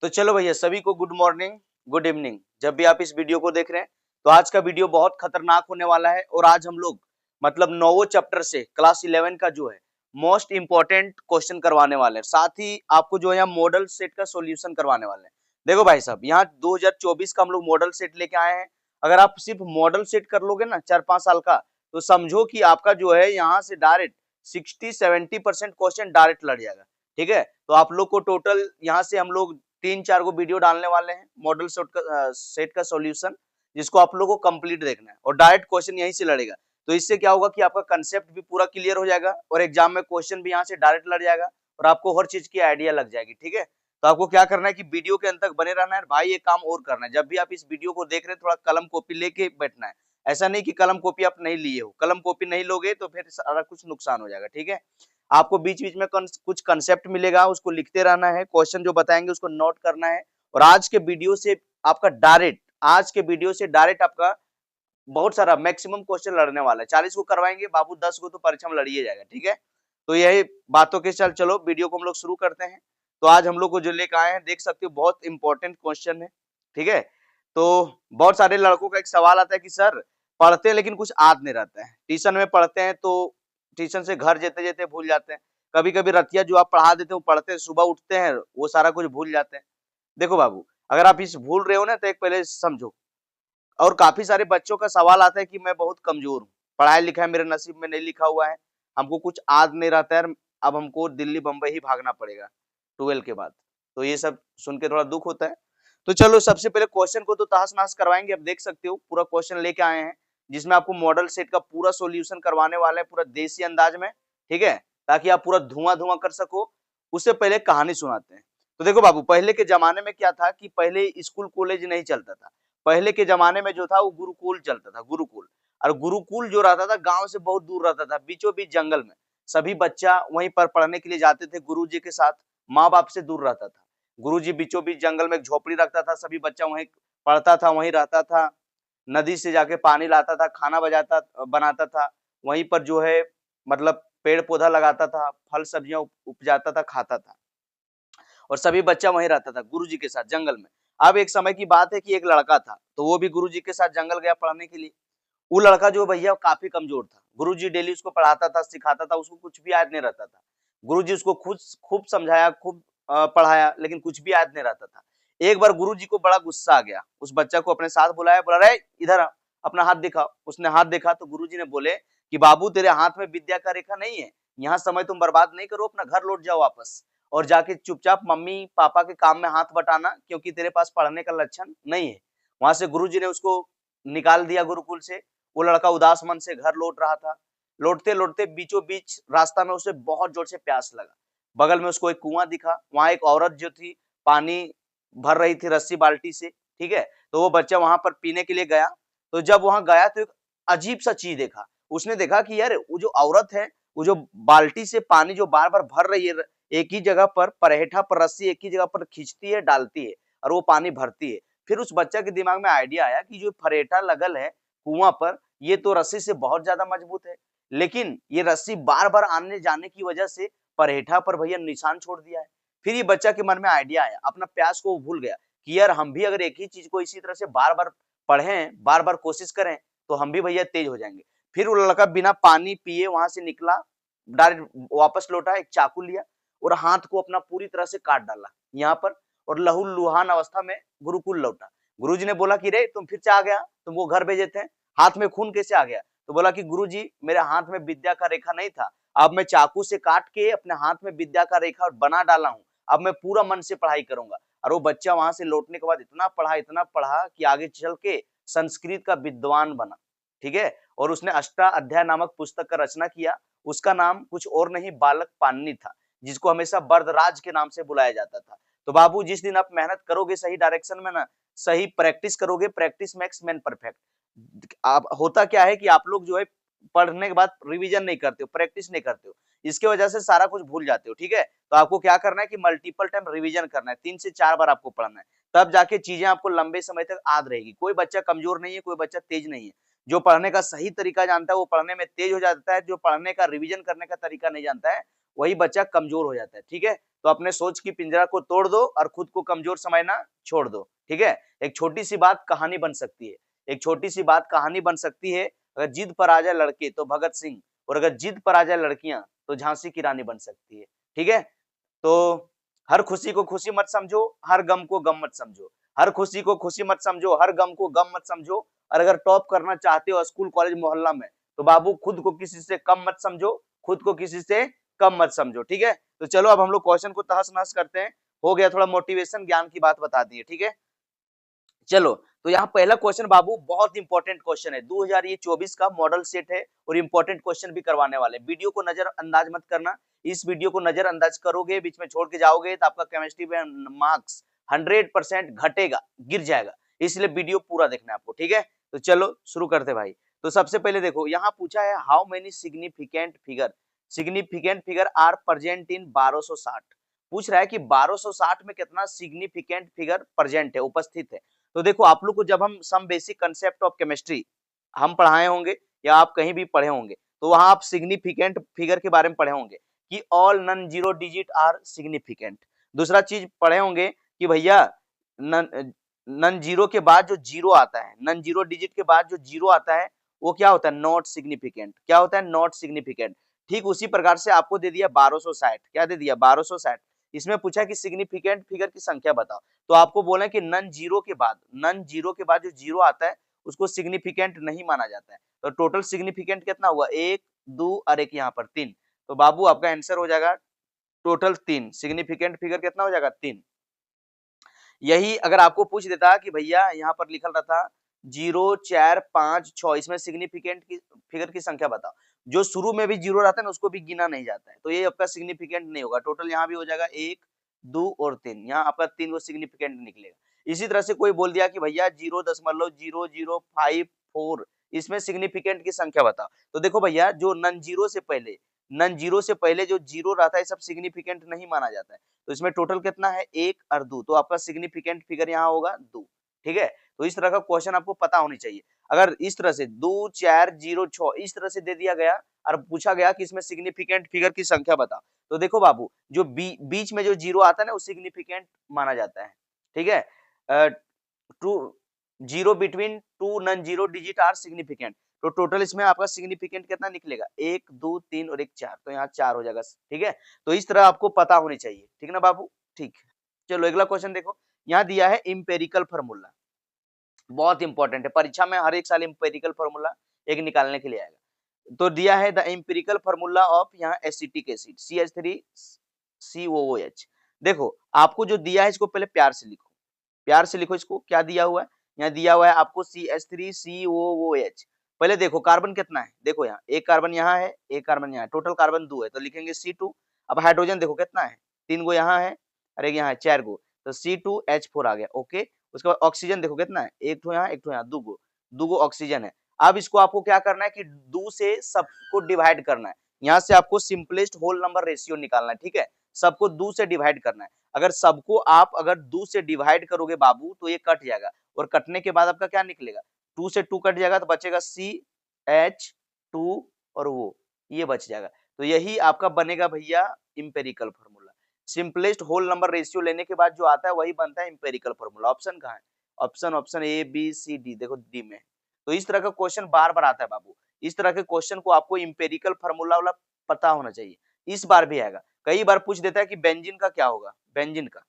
तो चलो भैया सभी को गुड मॉर्निंग, गुड इवनिंग। जब भी आप इस वीडियो को देख रहे हैं तो आज का वीडियो बहुत खतरनाक होने वाला है। और आज हम लोग मतलब नौवो चैप्टर से क्लास 11 का जो है मोस्ट इंपॉर्टेंट क्वेश्चन करवाने वाले हैं। साथ ही आपको जो है यहाँ मॉडल सेट का सॉल्यूशन करवाने वाले हैं। देखो भाई साहब, यहाँ 2024 का हम लोग मॉडल सेट लेके आए हैं। अगर आप सिर्फ मॉडल सेट कर लोगे ना 4-5 साल का, तो समझो कि आपका जो है यहाँ से डायरेक्ट 60-70% क्वेश्चन डायरेक्ट लड़ जाएगा। ठीक है, तो आप लोग को टोटल यहाँ से हम लोग 3-4 को वीडियो डालने वाले हैं मॉडल सेट का सॉल्यूशन, जिसको आप लोगों को कंप्लीट देखना है और डायरेक्ट क्वेश्चन यहीं से लड़ेगा। तो इससे क्या होगा कि आपका कंसेप्ट भी पूरा क्लियर हो जाएगा और एग्जाम में क्वेश्चन भी यहाँ से डायरेक्ट लड़ जाएगा और आपको हर चीज की आइडिया लग जाएगी। ठीक है, तो आपको क्या करना है कि वीडियो के अंत तक बने रहना है भाई। ये काम और करना है, जब भी आप इस वीडियो को देख रहे हैं थोड़ा कलम कॉपी लेके बैठना है। ऐसा नहीं कि कलम कॉपी आप नहीं लिए हो, कलम कॉपी नहीं लोगे तो फिर सारा कुछ नुकसान हो जाएगा। ठीक है, आपको बीच बीच में कुछ कंसेप्ट मिलेगा, उसको लिखते रहना है, क्वेश्चन जो बताएंगे उसको नोट करना है। और आज के वीडियो से आपका बहुत सारा मैक्सिमम क्वेश्चन लड़ने वाला है। 40 को करवाएंगे बाबू, 10 को तो परीक्षा में लड़िए जाएगा। ठीक है, तो यही बातों के चल चलो वीडियो को हम लोग शुरू करते हैं। तो आज हम लोग को जो लेकर आए हैं देख सकते हो बहुत इंपॉर्टेंट क्वेश्चन है। ठीक है, तो बहुत सारे लड़कों का एक सवाल आता है कि सर पढ़ते हैं लेकिन कुछ याद नहीं रहता है। ट्यूशन में पढ़ते हैं तो ट्यूशन से घर जेते जेते भूल जाते हैं। कभी कभी रतिया जो आप पढ़ा देते हो पढ़ते हैं, सुबह उठते हैं वो सारा कुछ भूल जाते हैं। देखो बाबू, अगर आप इस भूल रहे हो ना तो एक पहले समझो। और काफी सारे बच्चों का सवाल आता है कि मैं बहुत कमजोर हूँ, पढ़ाई लिखाई मेरे नसीब में नहीं लिखा हुआ है, हमको कुछ याद नहीं रहता है, अब हमको दिल्ली बम्बई ही भागना पड़ेगा 12 के बाद। तो ये सब सुन के थोड़ा दुख होता है। तो चलो सबसे पहले क्वेश्चन को तो तहस नहस करवाएंगे। अब देख सकते हो पूरा क्वेश्चन लेके आए हैं, जिसमें आपको मॉडल सेट का पूरा सॉल्यूशन करवाने वाले हैं पूरा देसी अंदाज में। ठीक है, ताकि आप पूरा धुआं धुआं कर सको। उससे पहले कहानी सुनाते हैं। तो देखो बाबू, पहले के जमाने में क्या था कि पहले स्कूल कॉलेज नहीं चलता था। पहले के जमाने में जो था वो गुरुकुल चलता था, गुरुकुल। और गुरुकुल जो रहता था गांव से बहुत दूर रहता था, बीचों बीच जंगल में। सभी बच्चा वहीं पर पढ़ने के लिए जाते थे गुरुजी के साथ, माँ बाप से दूर रहता था। गुरुजी बीचों बीच जंगल में एक झोपड़ी रखता था, सभी बच्चा वहीं पढ़ता था, वहीं रहता था। नदी से जाके पानी लाता था, खाना बनाता था। वहीं पर जो है मतलब पेड़ पौधा लगाता था, फल सब्जियां उपजाता था, खाता था। और सभी बच्चा वहीं रहता था गुरुजी के साथ जंगल में। अब एक समय की बात है कि एक लड़का था, तो वो भी गुरुजी के साथ जंगल गया पढ़ने के लिए। वो लड़का जो भैया काफी कमजोर था। गुरुजी डेली उसको पढ़ाता था, सिखाता था, उसको कुछ भी याद नहीं रहता था। गुरुजी उसको खुद खूब समझाया, खूब पढ़ाया, लेकिन कुछ भी याद नहीं रहता था। एक बार गुरुजी को बड़ा गुस्सा आ गया, उस बच्चा को अपने साथ बुलाया, बोला रे इधर आ, अपना हाथ दिखा। उसने हाथ देखा तो गुरुजी ने बोले कि बाबू तेरे हाथ में विद्या का रेखा नहीं है, यहाँ समय तुम बर्बाद नहीं करो, अपना घर लौट जाओ वापस और जाके चुपचाप मम्मी पापा के काम में हाथ बटाना, क्योंकि तेरे पास पढ़ने का लक्षण नहीं है। वहां से गुरुजी ने उसको निकाल दिया गुरुकुल से। वो लड़का उदास मन से घर लौट रहा था। लौटते लौटते बीचों बीच रास्ता में उसे बहुत जोर से प्यास लगा। बगल में उसको एक कुआं दिखा, वहां एक औरत जो थी पानी भर रही थी रस्सी बाल्टी से। ठीक है, तो वो बच्चा वहां पर पीने के लिए गया। तो जब वहां गया तो एक अजीब सा चीज देखा। उसने देखा कि यार वो जो औरत है, वो जो बाल्टी से पानी जो बार बार भर रही है, एक ही जगह पर परहेठा पर रस्सी एक ही जगह पर खींचती है, डालती है और वो पानी भरती है। फिर उस बच्चा के दिमाग में आइडिया आया कि जो फरेठा लगल है कुआं पर, ये तो रस्सी से बहुत ज्यादा मजबूत है, लेकिन ये रस्सी बार बार आने जाने की वजह से परहेठा पर भैया निशान छोड़ दिया है। फिर ये बच्चा के मन में आइडिया आया, अपना प्यास को भूल गया कि यार हम भी अगर एक ही चीज को इसी तरह से बार बार पढ़ें, बार बार कोशिश करें, तो हम भी भैया तेज हो जाएंगे। फिर वो लड़का बिना पानी पिए वहां से निकला, डायरेक्ट वापस लौटा, एक चाकू लिया और हाथ को अपना पूरी तरह से काट डाला यहाँ पर, और लहूलुहान अवस्था में गुरुकुल लौटा। गुरुजी ने बोला कि रे तुम फिर से आ गया, तुमको घर भेजे थे, हाथ में खून कैसे आ गया? तो बोला कि गुरुजी मेरे हाथ में विद्या का रेखा नहीं था, अब मैं चाकू से काट के अपने हाथ में विद्या का रेखा बना डाला हूँ, अब मैं पूरा मन से पढ़ाई करूंगा। और वो बच्चा वहां से लौटने के बाद इतना पढ़ा कि आगे चल के संस्कृत का विद्वान बना। ठीक है, और उसने अष्टाध्याय नामक पुस्तक का रचना किया। उसका नाम कुछ और नहीं बालक पाणिनि था, जिसको हमेशा बरदराज के नाम से बुलाया जाता था। तो बाबू जिस दिन आप मेहनत करोगे सही डायरेक्शन में ना, सही प्रैक्टिस करोगे, प्रैक्टिस मेक्स मैन परफेक्ट। आप होता क्या है कि आप लोग जो है पढ़ने के बाद रिवीजन नहीं करते हो, प्रैक्टिस नहीं करते हो, इसके वजह से सारा कुछ भूल जाते हो। ठीक है, तो आपको क्या करना है कि मल्टीपल टाइम रिवीजन करना है, 3 से 4 बार आपको पढ़ना है, तब जाके चीजें आपको लंबे समय तक याद रहेगी। कोई बच्चा कमजोर नहीं है, कोई बच्चा तेज नहीं है। जो पढ़ने का सही तरीका जानता है वो पढ़ने में तेज हो जाता है, जो पढ़ने का रिवीजन करने का तरीका नहीं जानता है वही बच्चा कमजोर हो जाता है। ठीक है, तो अपने सोच की पिंजरा को तोड़ दो और खुद को कमजोर समझना छोड़ दो। ठीक है, एक छोटी सी बात कहानी बन सकती है, एक छोटी सी बात कहानी बन सकती है। अगर जिद पर आ जाए लड़के तो भगत सिंह, और अगर जिद पर आ जाए लड़कियां तो झांसी की रानी बन सकती है। ठीक है, तो हर खुशी को खुशी मत समझो, हर गम को गम मत समझो। हर खुशी को खुशी मत समझो, हर गम को गम मत समझो। और अगर टॉप करना चाहते हो स्कूल कॉलेज मोहल्ला में, तो बाबू खुद को किसी से कम मत समझो, खुद को किसी से कम मत समझो। ठीक है, तो चलो अब हम लोग क्वेश्चन को तहस नहस करते हैं। हो गया थोड़ा मोटिवेशन, ज्ञान की बात बता दी है। ठीक है, चलो तो यहाँ पहला क्वेश्चन बाबू बहुत इंपॉर्टेंट क्वेश्चन है, 2024 का मॉडल सेट है और इंपॉर्टेंट क्वेश्चन भी करवाने वाले। वीडियो को नजरअंदाज मत करना, इस वीडियो को नजरअंदाज करोगे, बीच में छोड़ के जाओगे तो आपका केमिस्ट्री में मार्क्स 100% घटेगा, गिर जाएगा। इसलिए वीडियो पूरा देखना है आपको। ठीक है, तो चलो शुरू करते भाई। तो सबसे पहले देखो यहाँ पूछा है how many significant figure are present in 1260। पूछ रहा है कि 1260 में कितना सिग्निफिकेंट फिगर प्रेजेंट है, उपस्थित है। तो देखो आप लोग को जब हम some basic concept of chemistry हम पढ़ाए होंगे या आप कहीं भी पढ़े होंगे, तो वहां आप सिग्निफिकेंट फिगर के बारे में पढ़े होंगे कि all non zero digit are significant. दूसरा चीज पढ़े होंगे कि भैया नन जीरो के बाद जो जीरो आता है, नन जीरो डिजिट के बाद जो जीरो आता है वो क्या होता है, नॉट सिग्निफिकेंट। क्या होता है, नॉट सिग्निफिकेंट। ठीक उसी प्रकार से आपको दे दिया 1260, क्या दे दिया 1260। इसमें पूछा कि सिग्निफिकेंट फिगर की संख्या बताओ, तो आपको बोले कि नन जीरो के बाद जो जीरो आता है उसको सिग्निफिकेंट नहीं माना जाता है। तो टोटल सिग्निफिकेंट कितना हुआ, 1 2 और एक यहाँ पर 3। तो बाबू आपका आंसर हो जाएगा टोटल 3। सिग्निफिकेंट फिगर कितना हो जाएगा, 3। यही अगर आपको पूछ देता कि भैया यहाँ पर लिखल रहता 0 4 5 6, इसमें सिग्निफिकेंट की फिगर की संख्या बताओ, जो शुरू में भी जीरो रहता है ना उसको भी गिना नहीं जाता है, तो ये आपका सिग्निफिकेंट नहीं होगा। टोटल यहाँ भी हो जाएगा 1 2 और 3, यहाँ आपका 3 को सिग्निफिकेंट निकलेगा। इसी तरह से कोई बोल दिया कि भैया 0.0054, इसमें सिग्निफिकेंट की संख्या बताओ, तो देखो भैया जो नन जीरो से पहले जो जीरो रहता है सब सिग्निफिकेंट नहीं माना जाता है। तो इसमें टोटल कितना है, 1 और 2, तो आपका सिग्निफिकेंट फिगर यहाँ होगा 2। ठीक है, तो इस तरह का क्वेश्चन आपको पता होनी चाहिए। अगर इस तरह से 2 4 0 6 इस तरह से दे दिया गया और पूछा गया कि इसमें सिग्निफिकेंट फिगर की संख्या बता, तो देखो बाबू जो बीच में जो जीरो आता है ना वो सिग्निफिकेंट माना जाता है। ठीक है, two zero between two non zero digit are significant. तो टोटल इसमें आपका सिग्निफिकेंट कितना निकलेगा, 1 2 3 और 1 4, तो यहाँ 4 हो जाएगा। ठीक है, तो इस तरह आपको पता होनी चाहिए। ठीक ना बाबू, ठीक। चलो अगला क्वेश्चन देखो, यहाँ दिया है इंपेरिकल फार्मूला, बहुत इंपॉर्टेंट है, परीक्षा में हर एक साल इंपेरिकल फार्मूला एक निकालने के लिए आएगा। तो दिया है द इंपेरिकल फार्मूला ऑफ यहाँ एसिटिक एसिड CH3COOH। देखो आपको जो दिया है इसको पहले प्यार से लिखो, प्यार से लिखो इसको। क्या दिया हुआ है, यहाँ दिया हुआ है आपको CH3COOH। पहले देखो कार्बन कितना है, देखो यहाँ एक कार्बन यहाँ है, एक कार्बन यहाँ है, टोटल कार्बन 2 है, तो लिखेंगे C2। अब हाइड्रोजन देखो कितना है, 3 गो यहाँ है और एक यहाँ है, 4 गो, तो C2H4 आ गया। ओके, उसके बाद ऑक्सीजन देखो कितना है, एक ठो यहाँ एक ठो यहाँ, 2 गो ऑक्सीजन है। अब इसको आपको क्या करना है कि 2 से सबको डिवाइड करना है, यहाँ से आपको सिंपलेस्ट होल नंबर रेशियो निकालना है। ठीक है, सबको 2 से डिवाइड करना है। अगर सबको आप अगर 2 से डिवाइड करोगे बाबू तो ये कट जाएगा, और कटने के बाद आपका क्या निकलेगा, 2 से 2 कट जाएगा तो बचेगा CH2 और वो ये बच जाएगा। तो यही आपका बनेगा भैया empirical formula. Simplest whole number ratio लेने के बाद जो आता है वही बनता है इंपेरिकल फार्मूला। ऑप्शन कहाँ है, option A B C D, देखो डी में। तो इस तरह का क्वेश्चन बार बार आता है बाबू, इस तरह के क्वेश्चन को आपको इंपेरिकल फार्मूला वाला पता होना चाहिए। इस बार भी आएगा, कई बार पूछ देता है कि बेंजीन का क्या होगा, बेंजीन का।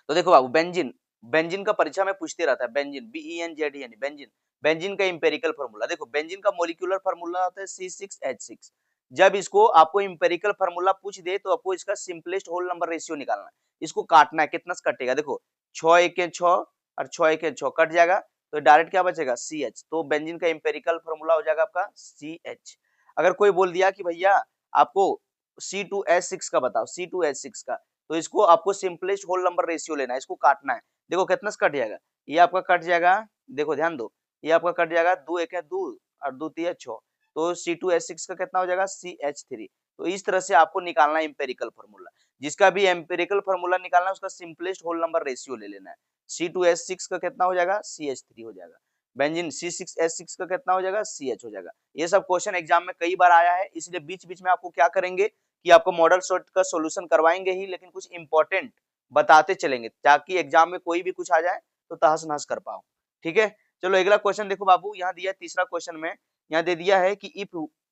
तो देखो बाबू बेंजीन का परीक्षा में पूछते रहता है, बेंजीन BENZEN बेंजीन, बेंजीन का इंपेरिकल फार्मूला। देखो बेंजीन का मॉलिक्यूलर फार्मूला होता है C6H6। जब इसको आपको इंपेरिकल फार्मूला पूछ दे तो आपको इसका सिंपलेस्ट होल नंबर रेशियो निकालना है, इसको काटना है, कितना से कटेगा, देखो 6 1 6 और 6 1 6 कट जाएगा, तो डायरेक्ट क्या बचेगा CH। तो बेंजीन का इंपेरिकल फार्मूला हो जाएगा आपका CH। अगर कोई बोल दिया कि भैया आपको C2H6 का बताओ, C2H6 का, तो इसको आपको सिंपलेस्ट होल नंबर रेशियो लेना है, इसको काटना है। देखो कितना से कट जाएगा, ये आपका कट जाएगा, देखो ध्यान दो, ये आपका कट जाएगा 2 1 2 और 2 3 6, तो C2H6 का कितना हो जाएगा CH3। तो इस तरह से आपको निकालना है इंपेरिकल फार्मूला। जिसका भी एम्पेरिकल फार्मूला निकालना है उसका सिंपलेस्ट होल नंबर रेशियो ले लेना है। C2H6 का कितना हो जाएगा CH3 हो जाएगा, बेंजीन C6H6 का कितना हो जाएगा CH हो जाएगा। ये सब क्वेश्चन एग्जाम में कई बार आया है, इसलिए बीच बीच में आपको क्या करेंगे कि आपको मॉडल शॉर्ट का सॉल्यूशन करवाएंगे ही, लेकिन कुछ इंपॉर्टेंट बताते चलेंगे ताकि एग्जाम में कोई भी कुछ आ जाए तो तहस नहस कर पाओ। ठीक है, चलो अगला क्वेश्चन देखो बाबू, यहाँ दिया है तीसरा क्वेश्चन में, यहाँ दे दिया है कि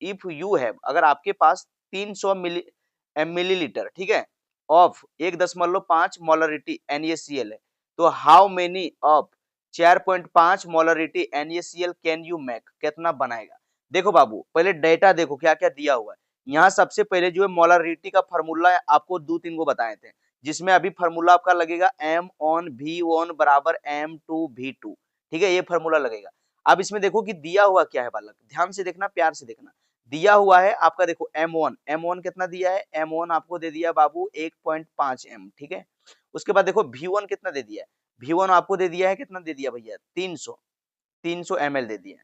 इफ यू हैव, अगर आपके पास 300 मिलीलीटर, ठीक है, ऑफ 1.5 मोलरिटी NaCl है, तो how many of 4.5 molarity NaCl can you make, कितना बनाएगा। देखो बाबू पहले डेटा देखो क्या क्या दिया हुआ है। यहाँ सबसे पहले जो है मोलरिटी का फार्मूला आपको 2-3 को बताए थे, जिसमें अभी फार्मूला आपका लगेगा M(V1) बराबर M2V2, ठीक है, ये फार्मूला लगेगा। अब इसमें देखो कि दिया हुआ क्या है बालक, ध्यान से देखना, प्यार से देखना। दिया हुआ है आपका, देखो M1 कितना दिया है, M1 आपको दे दिया बाबू 1.5 M, ठीक है। उसके बाद देखो V1 कितना दे दिया है, V1 आपको दे दिया है, कितना दे दिया भैया, 300 ml दे दिया है।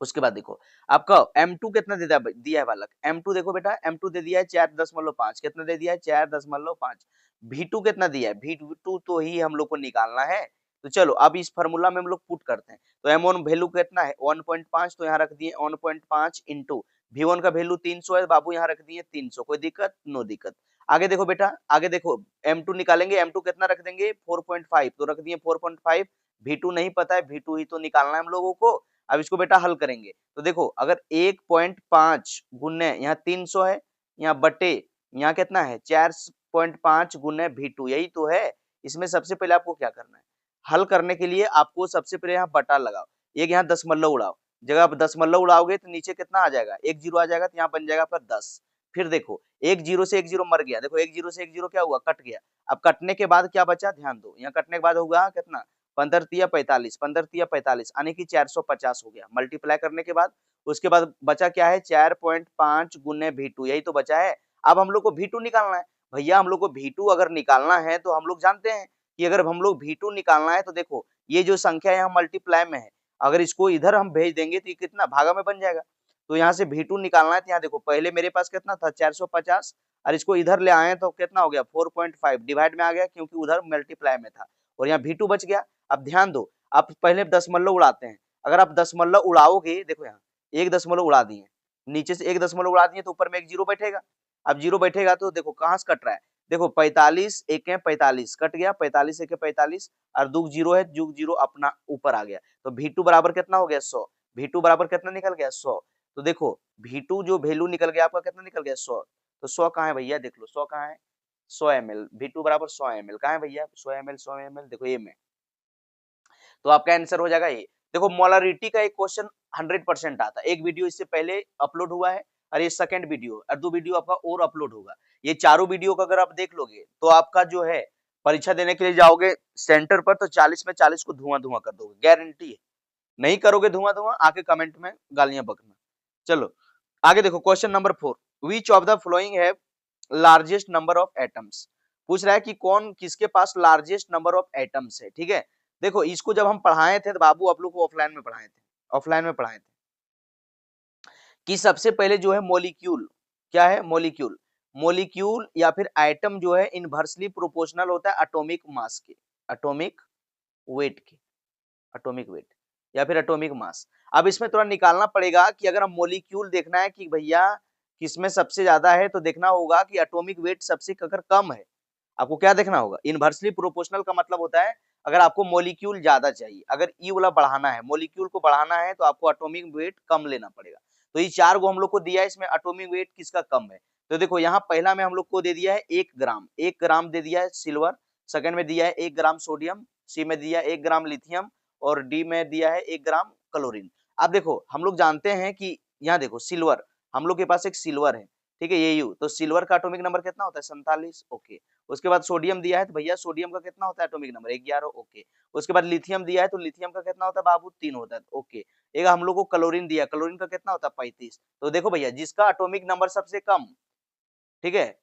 उसके बाद देखो आपका M2 कितना दिया है बालक, M2 देखो बेटा, M2 दे दिया है 4.5, कितना दे दिया है 4.5। V2 कितना दिया है, V2 तो ही हम लोग को निकालना है। तो चलो अब इस फार्मूला में हम लोग पुट करते हैं। तो M1 वैल्यू कितना है 1.5, तो यहाँ रख दिए 1.5 इंटू V1 का वैल्यू 300 है बाबू, यहाँ रख दिए 300, कोई दिक्कत, नो दिक्कत। आगे देखो बेटा, आगे देखो M2 निकालेंगे, M2 कितना रख देंगे 4.5, तो रख दिए 4.5। V2 नहीं पता है, V2 ही तो निकालना है हम लोगों को। अब इसको बेटा हल करेंगे, तो देखो अगर 1.5 गुने यहाँ 300 है, यहाँ बटे यहाँ कितना है 4.5 गुने V2, यही तो है। इसमें सबसे पहले आपको क्या करना है, हल करने के लिए आपको सबसे पहले यहाँ बटा लगाओ, एक यहाँ दशमलव उड़ाओ, जगह आप दशमलव उड़ाओगे तो नीचे कितना आ जाएगा, 1 जीरो आ जाएगा, तो यहाँ बन जाएगा आपका 10। फिर देखो 1 जीरो से 1 जीरो मर गया, देखो 1 जीरो से 1 जीरो क्या हुआ, कट गया। अब कटने के बाद क्या बचा, ध्यान दो, यहाँ कटने के बाद होगा कितना 15 तिया 45, 15 तिया 45 यानी कि 450 हो गया। मल्टीप्लाई करने के बाद उसके बाद बचा क्या है 4.5 गुने V2, यही तो बचा है। अब हम लोग को V2 निकालना है भैया, हम लोग को V2 अगर निकालना है तो हम लोग जानते हैं कि अगर हम लोग V2 निकालना है तो देखो ये जो संख्या यहाँ मल्टीप्लाई में है, अगर इसको इधर हम भेज देंगे तो ये कितना भागा में बन जाएगा। तो यहाँ से V2 निकालना है, तो यहाँ देखो पहले मेरे पास कितना था 450, और इसको इधर ले आए तो कितना हो गया 4.5, डिवाइड में आ गया क्योंकि उधर मल्टीप्लाई में था, और यहाँ V2 बच गया। अब ध्यान दो, आप पहले दशमलव उड़ाते हैं, अगर आप दशमलव उड़ाओगे, देखो यहाँ 1 दशमलव उड़ा दिए, नीचे से 1 दशमलव उड़ा दिए तो ऊपर में 1 जीरो बैठेगा। अब जीरो बैठेगा तो देखो कहाँ से कट रहा है, देखो 45 एक 45 कट गया, 45 एक 45, और 2 जीरो है, 2 जीरो अपना ऊपर आ गया, तो V2 बराबर कितना हो गया 100। V2 बराबर कितना निकल गया 100। तो देखो V2 जो वैल्यू निकल गया आपका कितना निकल गया 100। तो 100 कहाँ है भैया, देख लो 100 कहाँ है, 100 ml, V2 बराबर 100 ml, कहाँ है भैया 100 ml, 100 ml, देखो ये में, तो आपका आंसर हो जाएगा ये। देखो मोलरिटी का एक क्वेश्चन 100% आता है, एक वीडियो इससे पहले अपलोड हुआ है और ये सेकंड वीडियो, और 2 वीडियो आपका और अपलोड होगा। ये चारों वीडियो को अगर आप देख लोगे तो आपका जो है परीक्षा देने के लिए जाओगे सेंटर पर तो 40 में 40 को धुआं धुआं कर दोगे, गारंटी है। नहीं करोगे धुआं धुआं, आके कमेंट में गालियां बकना। चलो आगे देखो question number 4, which of the following have largest number of atoms, पूछ रहा है कि कौन किसके पास लार्जेस्ट नंबर ऑफ एटम्स है। ठीक है, देखो इसको जब हम पढ़ाए थे तो बाबू आप लोग को ऑफलाइन में पढ़ाए थे, ऑफलाइन में पढ़ाए थे कि सबसे पहले जो है मॉलिक्यूल, क्या है मॉलिक्यूल, मॉलिक्यूल या फिर एटम जो है इनवर्सली प्रोपोर्शनल होता है एटॉमिक मास के, एटॉमिक वेट के, एटॉमिक वेट या फिर एटॉमिक मास। अब इसमें थोड़ा निकालना पड़ेगा कि अगर हम मॉलिक्यूल देखना है कि भैया किसमें सबसे ज्यादा है, तो देखना होगा कि एटॉमिक वेट सबसे अगर कम है, आपको क्या देखना होगा, इनवर्सली प्रोपोर्शनल का मतलब होता है अगर आपको मॉलिक्यूल ज्यादा चाहिए, अगर ई वाला बढ़ाना है, मॉलिक्यूल को बढ़ाना है तो आपको एटॉमिक वेट कम लेना पड़ेगा। तो ये 4 को हम लोग को दिया है, इसमें एटॉमिक वेट किसका कम है, तो देखो यहाँ पहला में हम लोग को दे दिया है 1 ग्राम, 1 ग्राम दे दिया है सिल्वर, सेकंड में दिया है 1 ग्राम सोडियम, सी में दिया है 1 ग्राम लिथियम, और डी में दिया है 1 ग्राम क्लोरीन। अब देखो हम लोग जानते हैं कि यहाँ देखो सिल्वर, हम लोग के पास एक सिल्वर है, ठीक है Au, तो सिल्वर का एटॉमिक नंबर कितना होता है 47, ओके। उसके बाद सोडियम दिया है तो भैया सोडियम का कितना होता है एटॉमिक नंबर 11, ओके। उसके बाद लिथियम दिया है तो लिथियम का कितना होता है बाबू 3 होता है, ओके। एक हम लोग को क्लोरीन दिया, क्लोरीन का कितना होता है 35। तो देखो भैया जिसका एटॉमिक नंबर सबसे कम, ठीक है,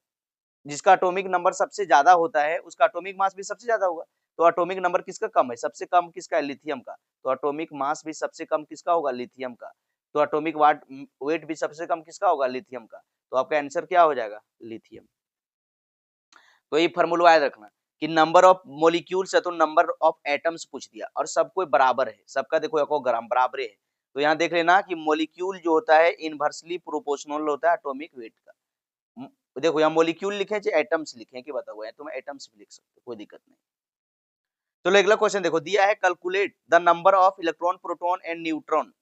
जिसका एटॉमिक नंबर सबसे ज्यादा होता है उसका एटॉमिक मास भी सबसे ज्यादा होगा। तो एटॉमिक नंबर किसका कम है, सबसे कम किसका है लिथियम का, तो एटॉमिक मास भी सबसे कम किसका होगा लिथियम का, तो एटॉमिक वेट भी सबसे कम किसका होगा लिथियम का। तो आपका आंसर क्या हो जाएगा लिथियम। तो ये फार्मूला याद रखना कि नंबर ऑफ मॉलिक्यूल्स है तो नंबर ऑफ एटम्स पूछ दिया, और सब कोई बराबर है, सबका देखो 1 ग्राम बराबर है। तो यहाँ देख लेना कि मॉलिक्यूल जो होता है इनवर्सली प्रोपोर्शनल होता है एटॉमिक वेट का, देखो यहाँ मॉलिक्यूल लिखे चाहे एटम्स लिखे कि बताओ, तुम एटम्स भी लिख सकते हो, कोई दिक्कत नहीं। चलो अगला क्वेश्चन देखो, दिया है calculate the number of electron proton and neutron.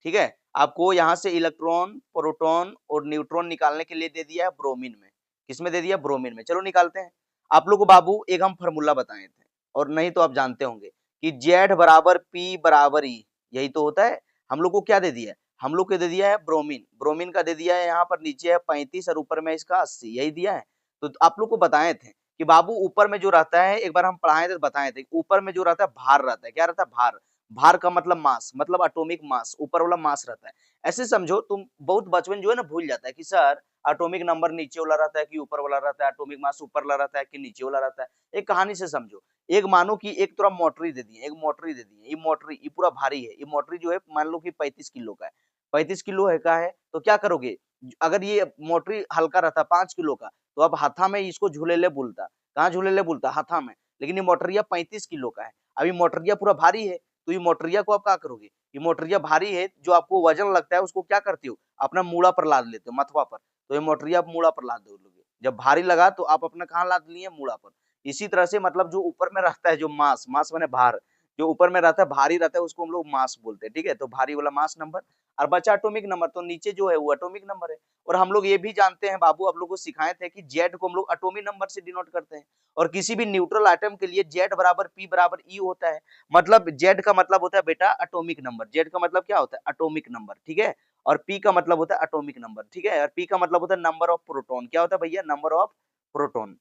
ठीक है, आपको यहाँ से इलेक्ट्रॉन प्रोटॉन और न्यूट्रॉन निकालने के लिए दे दिया है ब्रोमीन में। किसमें दे दिया? ब्रोमीन में। चलो निकालते हैं। आप लोग को बाबू एक हम फॉर्मूला बताए थे, और नहीं तो आप जानते होंगे कि Z बराबर P बराबर E, यही तो होता है। हम लोग को क्या दे दिया है? हम लोग को दे दिया है ब्रोमीन। ब्रोमीन का दे दिया है यहाँ पर, नीचे है 35 और ऊपर में इसका 80, यही दिया है। तो आप लोग को बताए थे कि बाबू ऊपर में जो रहता है, एक बार हम पढ़ाए थे बताए थे, ऊपर में जो रहता है भार रहता है। क्या रहता है? भार। भार का मतलब मास, मतलब एटॉमिक मास, ऊपर वाला मास रहता है। ऐसे समझो, तुम बहुत बचपन जो है ना भूल जाता है कि सर एटॉमिक नंबर नीचे वाला रहता है कि ऊपर वाला रहता है, एटॉमिक मास ऊपर वाला रहता है कि नीचे वाला रहता है। एक कहानी से समझो, एक मानो कि एक तरह मोटरी दे दी है, एक मोटरी दे दी है, ये मोटरी ये पूरा भारी है। ये मोटरी जो है मान लो कि 35 किलो का है, 35 किलो है का है, तो क्या करोगे? अगर ये मोटरी हल्का रहता 5 किलो का, तो अब हाथा में इसको झूलेले बोलता। कहाँ झूलेले बोलता? हाथा में। लेकिन ये मोटरिया 35 किलो का है। अब ये मोटरिया पूरा भारी है, तो ये मोटरिया को आप क्या करोगे? ये मोटरिया भारी है, जो आपको वजन लगता है उसको क्या करते हो? अपना मूड़ा पर लाद लेते हो, मथवा पर। तो ये मोटरिया आप मूड़ा पर लाद दोगे। जब भारी लगा तो आप अपना कहाँ लाद लिए? मूड़ा पर। इसी तरह से मतलब जो ऊपर में रहता है, जो मास, मास माने भार, जो ऊपर में रहता है भारी रहता है, उसको हम लोग मास बोलते हैं। ठीक है, तो भारी वाला मास नंबर, और बचा एटॉमिक नंबर, तो नीचे जो है वो एटॉमिक नंबर है। और हम लोग ये भी जानते हैं बाबू, आप लोग को सिखाए थे कि जेड को हम लोग एटॉमिक नंबर से डिनोट करते हैं। और किसी भी न्यूट्रल आइटम के लिए जेड बराबर पी बराबर ई होता है। मतलब जेड का मतलब होता है बेटा एटॉमिक नंबर। जेड का मतलब क्या होता है? Atomic number. ठीक है, और पी का मतलब होता है एटॉमिक नंबर। ठीक है, और पी का मतलब होता है नंबर ऑफ प्रोटॉन। क्या होता है भैया? Number of proton.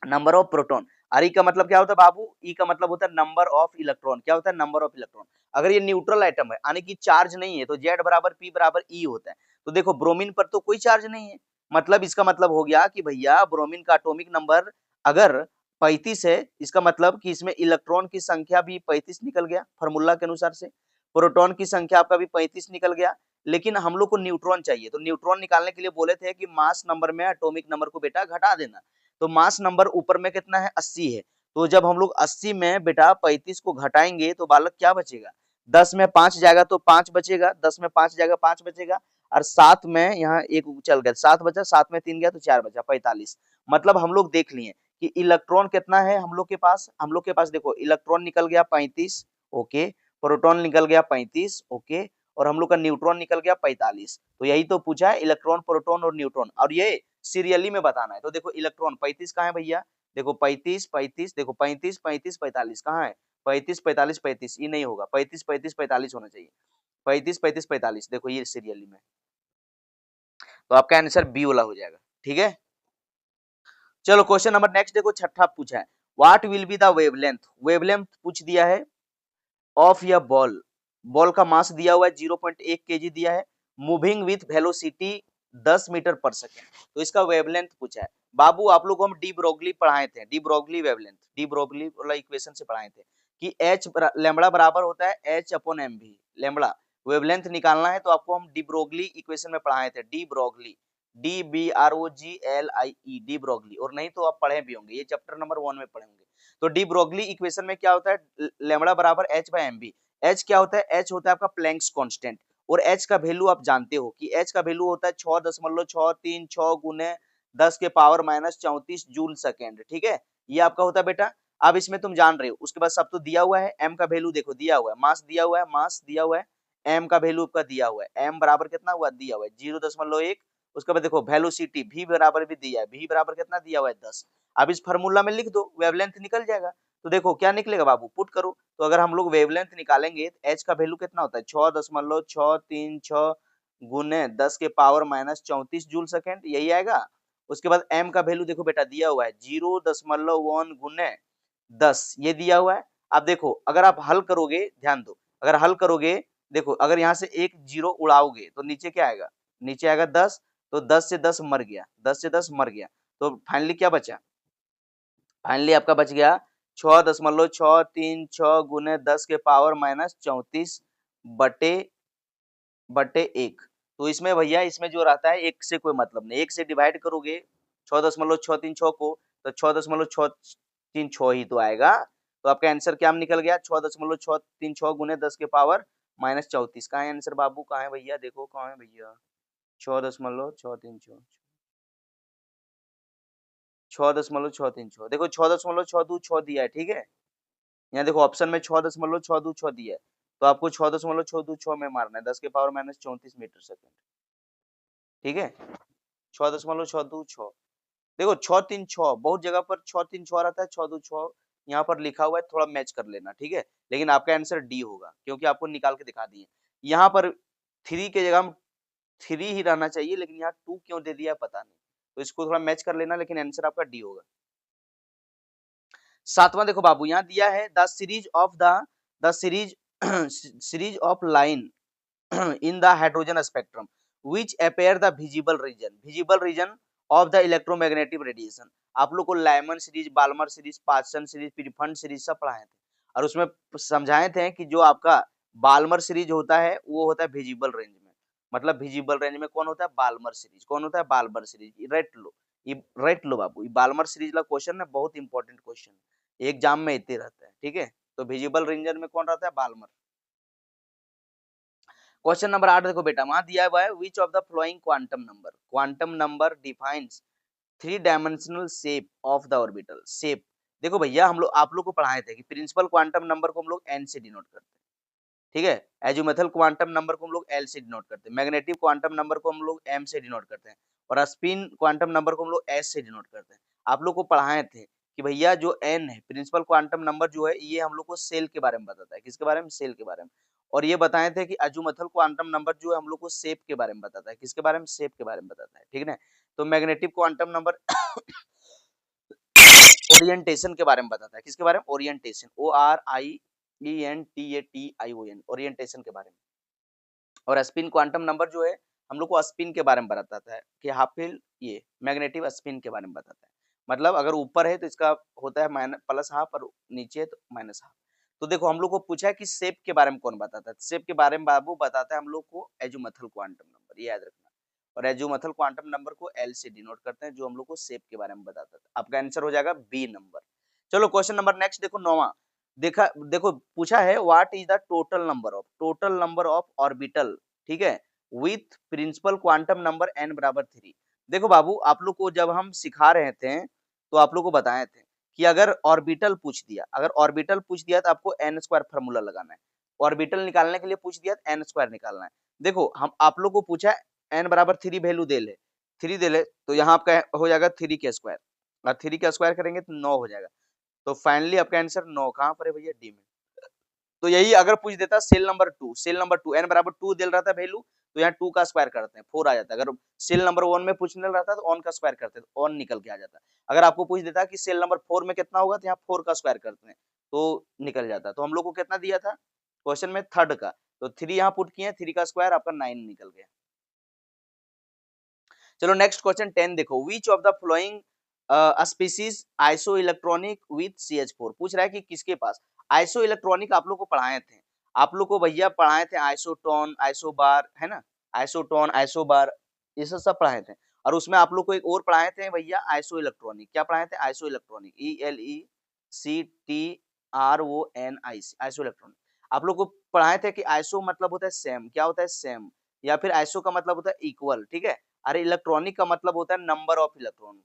Number of proton. और ई का मतलब क्या होता है बाबू? ई का मतलब होता है नंबर ऑफ इलेक्ट्रॉन। क्या होता है? Number of electron. अगर ये न्यूट्रल आइटम है, यानी कि चार्ज नहीं है, तो जेड बराबर पी बराबर ई होता है। तो देखो ब्रोमीन पर तो कोई चार्ज नहीं है, मतलब इसका मतलब हो गया कि भैया ब्रोमीन का एटॉमिक नंबर अगर 35 है, इसका मतलब कि इसमें इलेक्ट्रॉन की संख्या भी 35 निकल गया फार्मूला के अनुसार से। प्रोटॉन की संख्या आपका भी 35 निकल गया। लेकिन हम लोग को न्यूट्रॉन चाहिए, तो न्यूट्रॉन निकालने के लिए बोले थे कि मास नंबर में एटॉमिक नंबर को बेटा घटा देना। तो मास नंबर ऊपर में कितना है? 80 है। तो जब हम लोग 80 में बेटा 35 को घटाएंगे तो बालक क्या बचेगा? 10 में 5 जाएगा तो 5 बचेगा, 10 में 5 जाएगा 5 बचेगा, और 7 में यहाँ एक चल गया, 7 बचा, 7 में 3 गया तो 4 बचा, 45। मतलब हम लोग देख लिए कि इलेक्ट्रॉन कितना है हम लोग के पास। हम लोग के पास देखो इलेक्ट्रॉन निकल गया 35, ओके, प्रोटॉन निकल गया 35, ओके, और हम लोग का न्यूट्रॉन निकल गया 45। तो यही तो पूछा है, इलेक्ट्रॉन प्रोटॉन और न्यूट्रॉन, और ये सीरियली में बताना है। तो देखो इलेक्ट्रॉन 35 कहाँ है भैया? देखो 35 35, देखो 35 35 45 कहाँ है? 35 45 35, ये नहीं होगा, 35 35 45 होना चाहिए। 35 35 45, देखो ये सीरियली में। तो आपका आंसर बी वाला हो जाएगा। ठीक है, चलो क्वेश्चन नंबर नेक्स्ट देखो, छठा पूछा है, what will be the wavelength. Wavelength पूछ दिया है ऑफ या बॉल। बॉल का मास दिया हुआ है 0.1 केजी दिया है, मूविंग विथ वेलोसिटी 10 मीटर पर सेकेंड। तो इसका वेवलेंथ पूछा है। बाबू आप लोग को हम डी ब्रोगली पढ़ाए थे, de Broglie wavelength, de Broglie वाला इक्वेशन से पढ़ाए थे कि एच लैम्बडा बराबर होता है h upon m v. Lambda wavelength निकालना है तो आपको हम डी ब्रोगली इक्वेशन में पढ़ाए थे, de Broglie, D B R O G L I E, de Broglie. और नहीं तो आप पढ़े भी होंगे, ये चैप्टर नंबर 1 में पढ़े होंगे। तो डी ब्रोगली इक्वेशन में क्या होता है? लैम्बडा बराबर h by m b. H क्या होता है? एच होता है आपका प्लैंक्स कांस्टेंट, और एच का वैल्यू आप जानते हो कि एच का वैल्यू होता है 6.636 गुने 10 के पावर माइनस 34 जूल सेकेंड। ठीक है, ये आपका होता है बेटा। अब इसमें तुम जान रहे हो, उसके बाद सब तो दिया हुआ है। एम का वैल्यू देखो दिया हुआ है, मास दिया हुआ है, मास दिया हुआ है, एम का वैल्यू आपका दिया हुआ है, एम बराबर कितना हुआ? दिया हुआ है 0.1। उसके बाद देखो वेलोसिटी भी बराबर भी दिया है, भी बराबर कितना दिया हुआ है? 10। अब इस फार्मूला में लिख दो, वेवलेंथ निकल जाएगा। तो देखो क्या निकलेगा बाबू, पुट करो। तो अगर हम लोग वेवलेंथ निकालेंगे तो एच का वैल्यू कितना होता है? 6.636 गुने 10 के पावर माइनस 34 जूल सेकेंड, यही आएगा। उसके बाद एम का वैल्यू देखो बेटा दिया हुआ है 0.1 गुने 10, ये दिया हुआ है। अब देखो अगर आप हल करोगे, ध्यान दो, अगर हल करोगे, देखो अगर यहाँ से एक जीरो उड़ाओगे तो नीचे क्या आएगा? नीचे आएगा 10। तो 10 से 10 मर गया, 10 से 10 मर गया। तो फाइनली क्या बचा? फाइनली आपका बच गया 6.636 गुने 10 के पावर माइनस 34 बटे बटे 1। तो इसमें भैया इसमें जो रहता है एक से कोई मतलब नहीं, एक से डिवाइड करोगे 6.636 को, तो 6.636 ही तो आएगा। तो आपका आंसर क्या निकल गया? 6.636 गुने 10 के पावर माइनस 34। कहाँ है आंसर बाबू? कहाँ है भैया? देखो कहाँ है भैया? 6.636। 6.636। देखो 6.626 दिया है, ठीक है। यहाँ देखो ऑप्शन में 6.626 दिया है, तो आपको 6.626 में मारना है, 10⁻⁻34 मीटर सेकंड, ठीक है। 6.626। देखो 636 बहुत जगह पर 636 रहता है, 626 यहाँ पर लिखा हुआ है, थोड़ा मैच कर लेना, ठीक है। लेकिन आपका आंसर डी होगा, क्योंकि आपको निकाल के दिखा दिए। यहाँ पर 3 के जगह 3 ही रहना चाहिए, लेकिन यहाँ 2 क्यों दे दिया पता नहीं, तो इसको थोड़ा मैच कर लेना, लेकिन आंसर आपका डी होगा। 7वां देखो बाबू, यहाँ दिया है the series of the series series of line in the hydrogen spectrum which appear the visible region of the electromagnetic radiation। आप लोग को Lyman series, Balmer series, Paschen series, पिरफन सीरीज सब पढ़ाए थे, और उसमें समझाए थे कि जो आपका बाल्मर सीरीज होता है वो होता है विजिबल रेंज में, मतलब विजिबल रेंज में कौन होता है, बाल्मर सीरीज। कौन होता है, बाल्मर सीरीज। राइट लो बाबू, बाल्मर सीरीज ला क्वेश्चन है, बहुत इंपॉर्टेंट क्वेश्चन, एग्जाम में इतने रहता है, ठीक है। तो विजिबल रीजन में कौन रहता है, बाल्मर। क्वेश्चन नंबर 8 देखो बेटा, वहां दिया हुआ है विच of the flowing quantum number defines three dimensional shape of the orbital shape. देखो भैया, हम लोग आप लोग को पढ़ाए थे कि प्रिंसिपल क्वांटम नंबर को हम लोग एन से डिनोट करते हैं, ठीक है। एजुमेथल क्वांटम नंबर को हम लोग एल से डिनोट करते हैं, मैग्नेटिक क्वांटम नंबर को हम लोग एम से डिनोट करते हैं, और स्पिन क्वांटम नंबर को हम लोग एस से डिनोट करते हैं। आप लोग को पढ़ाए थे कि भैया जो एन है प्रिंसिपल क्वांटम नंबर जो है, ये हम लोग को सेल के बारे में बताता है, किसके बारे में, सेल के बारे में। और ये बताए थे कि अजुमथल क्वांटम नंबर जो है हम लोग को शेप के बारे में बताता है, किसके बारे में, शेप के बारे में बताता है, ठीक है ना। तो मैग्नेटिक क्वांटम नंबर ओरिएंटेशन के बारे में बताता है, किसके बारे में, ओरिएंटेशन, ORIENTATION, ओरिएंटेशन के बारे में। और स्पिन क्वांटम नंबर जो है हम लोग को स्पिन के बारे में बताता है कि हाफिल, ये मैग्नेटिक स्पिन के बारे में बताता है। मतलब अगर ऊपर है तो इसका होता है माइनस प्लस हाफ, और नीचे है तो माइनस हाफ। तो देखो हम लोग को पूछा है कि शेप के बारे में कौन बताता है, शेप के बारे में बाबू बताता है हम लोग को एजुमथल क्वांटम नंबर, ये याद रखना। और एजुमथल क्वांटम नंबर को एल से डिनोट करते हैं, जो हम लोग को शेप के बारे में बताता है। आपका आंसर हो जाएगा बी नंबर। चलो क्वेश्चन नंबर नेक्स्ट देखो, 9वां। देखो पूछा है what is the total number of orbital, ठीक है, with principal quantum number n बराबर 3। देखो बाबू, आप लोग को जब हम सिखा रहे थे तो आप लोग को बताए थे कि अगर ऑर्बिटल पूछ दिया तो आपको n स्क्वायर फार्मूला लगाना है। ऑर्बिटल निकालने के लिए पूछ दिया तो n स्क्वायर निकालना है। देखो हम आप लोग को पूछा है n बराबर 3 वैल्यू दे ले, 3 दे ले, तो यहाँ आपका हो जाएगा 3 के स्क्वायर, और 3 का स्क्वायर करेंगे तो 9 हो जाएगा। तो फाइनली आपका आंसर 9 कहाँ पर है भैया, डी में। तो यही अगर पूछ देता सेल नंबर टू n बराबर 2 दे रहा था वैल्यू, तो यहाँ 2 का स्क्वायर करते हैं 4 आ जाता है। अगर सेल नंबर 1 में पूछने रहता तो 1 का स्क्वायर करते हैं तो 1 निकल के आ जाता। अगर आपको पूछ देता कि सेल नंबर 4 में कितना होगा, तो यहाँ 4 का स्क्वायर करते हैं तो निकल जाता। तो हम लोग को कितना दिया था क्वेश्चन में, थर्ड का, तो 3 यहाँ पुट किए, 3 का स्क्वायर आपका 9 निकल गया। चलो नेक्स्ट क्वेश्चन 10 देखो, which of the flowing species iso electronic with CH4। पूछ रहा है कि किसके पास आइसो इलेक्ट्रॉनिक। आप लोग को पढ़ाए थे, आप लोग को भैया पढ़ाए थे आइसोटोन, आइसोबार, है ना, आइसोटोन, आइसोबार, ये सब पढ़ाए थे। और उसमें आप लोग को एक और पढ़ाए थे भैया आइसो इलेक्ट्रॉनिक। क्या पढ़ाए थे, iso electronic, ELECTRONIC, iso electronic. आप लोग को पढ़ाए थे कि आइसो मतलब होता है सेम, क्या होता है, सेम, या फिर आइसो का मतलब होता है इक्वल, ठीक है। अरे इलेक्ट्रॉनिक का मतलब होता है नंबर ऑफ इलेक्ट्रॉन।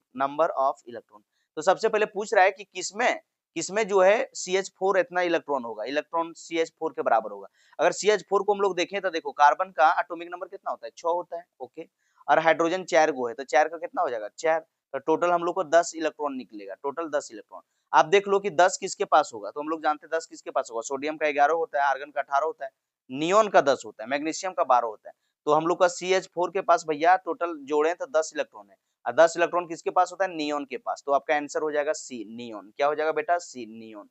तो सबसे पहले पूछ रहा है कि किसमें किसमें जो है CH4 इतना इलेक्ट्रॉन होगा, इलेक्ट्रॉन CH4 के बराबर होगा। अगर CH4 को हम लोग देखें तो देखो कार्बन का एटॉमिक नंबर कितना होता है, 6 होता है, ओके। और हाइड्रोजन 4 गो है, तो 4 का कितना हो जाएगा, 4। तो टोटल हम लोग को 10 इलेक्ट्रॉन निकलेगा, टोटल 10 इलेक्ट्रॉन। आप देख लो कि 10 किसके पास होगा, तो हम लोग जानते हैं 10 किसके पास होगा, सोडियम का 11 होता है, आर्गन का 18 होता है, नियोन का 10 होता है, मैग्नीशियम का 12 होता है। तो हम लोग का CH4 के पास भैया टोटल जोड़े तो 10 इलेक्ट्रॉन है, और 10 इलेक्ट्रॉन किसके पास होता है, नियोन के पास। तो आपका आंसर हो जाएगा सी, नियोन। क्या हो जाएगा बेटा, सी, नियोन।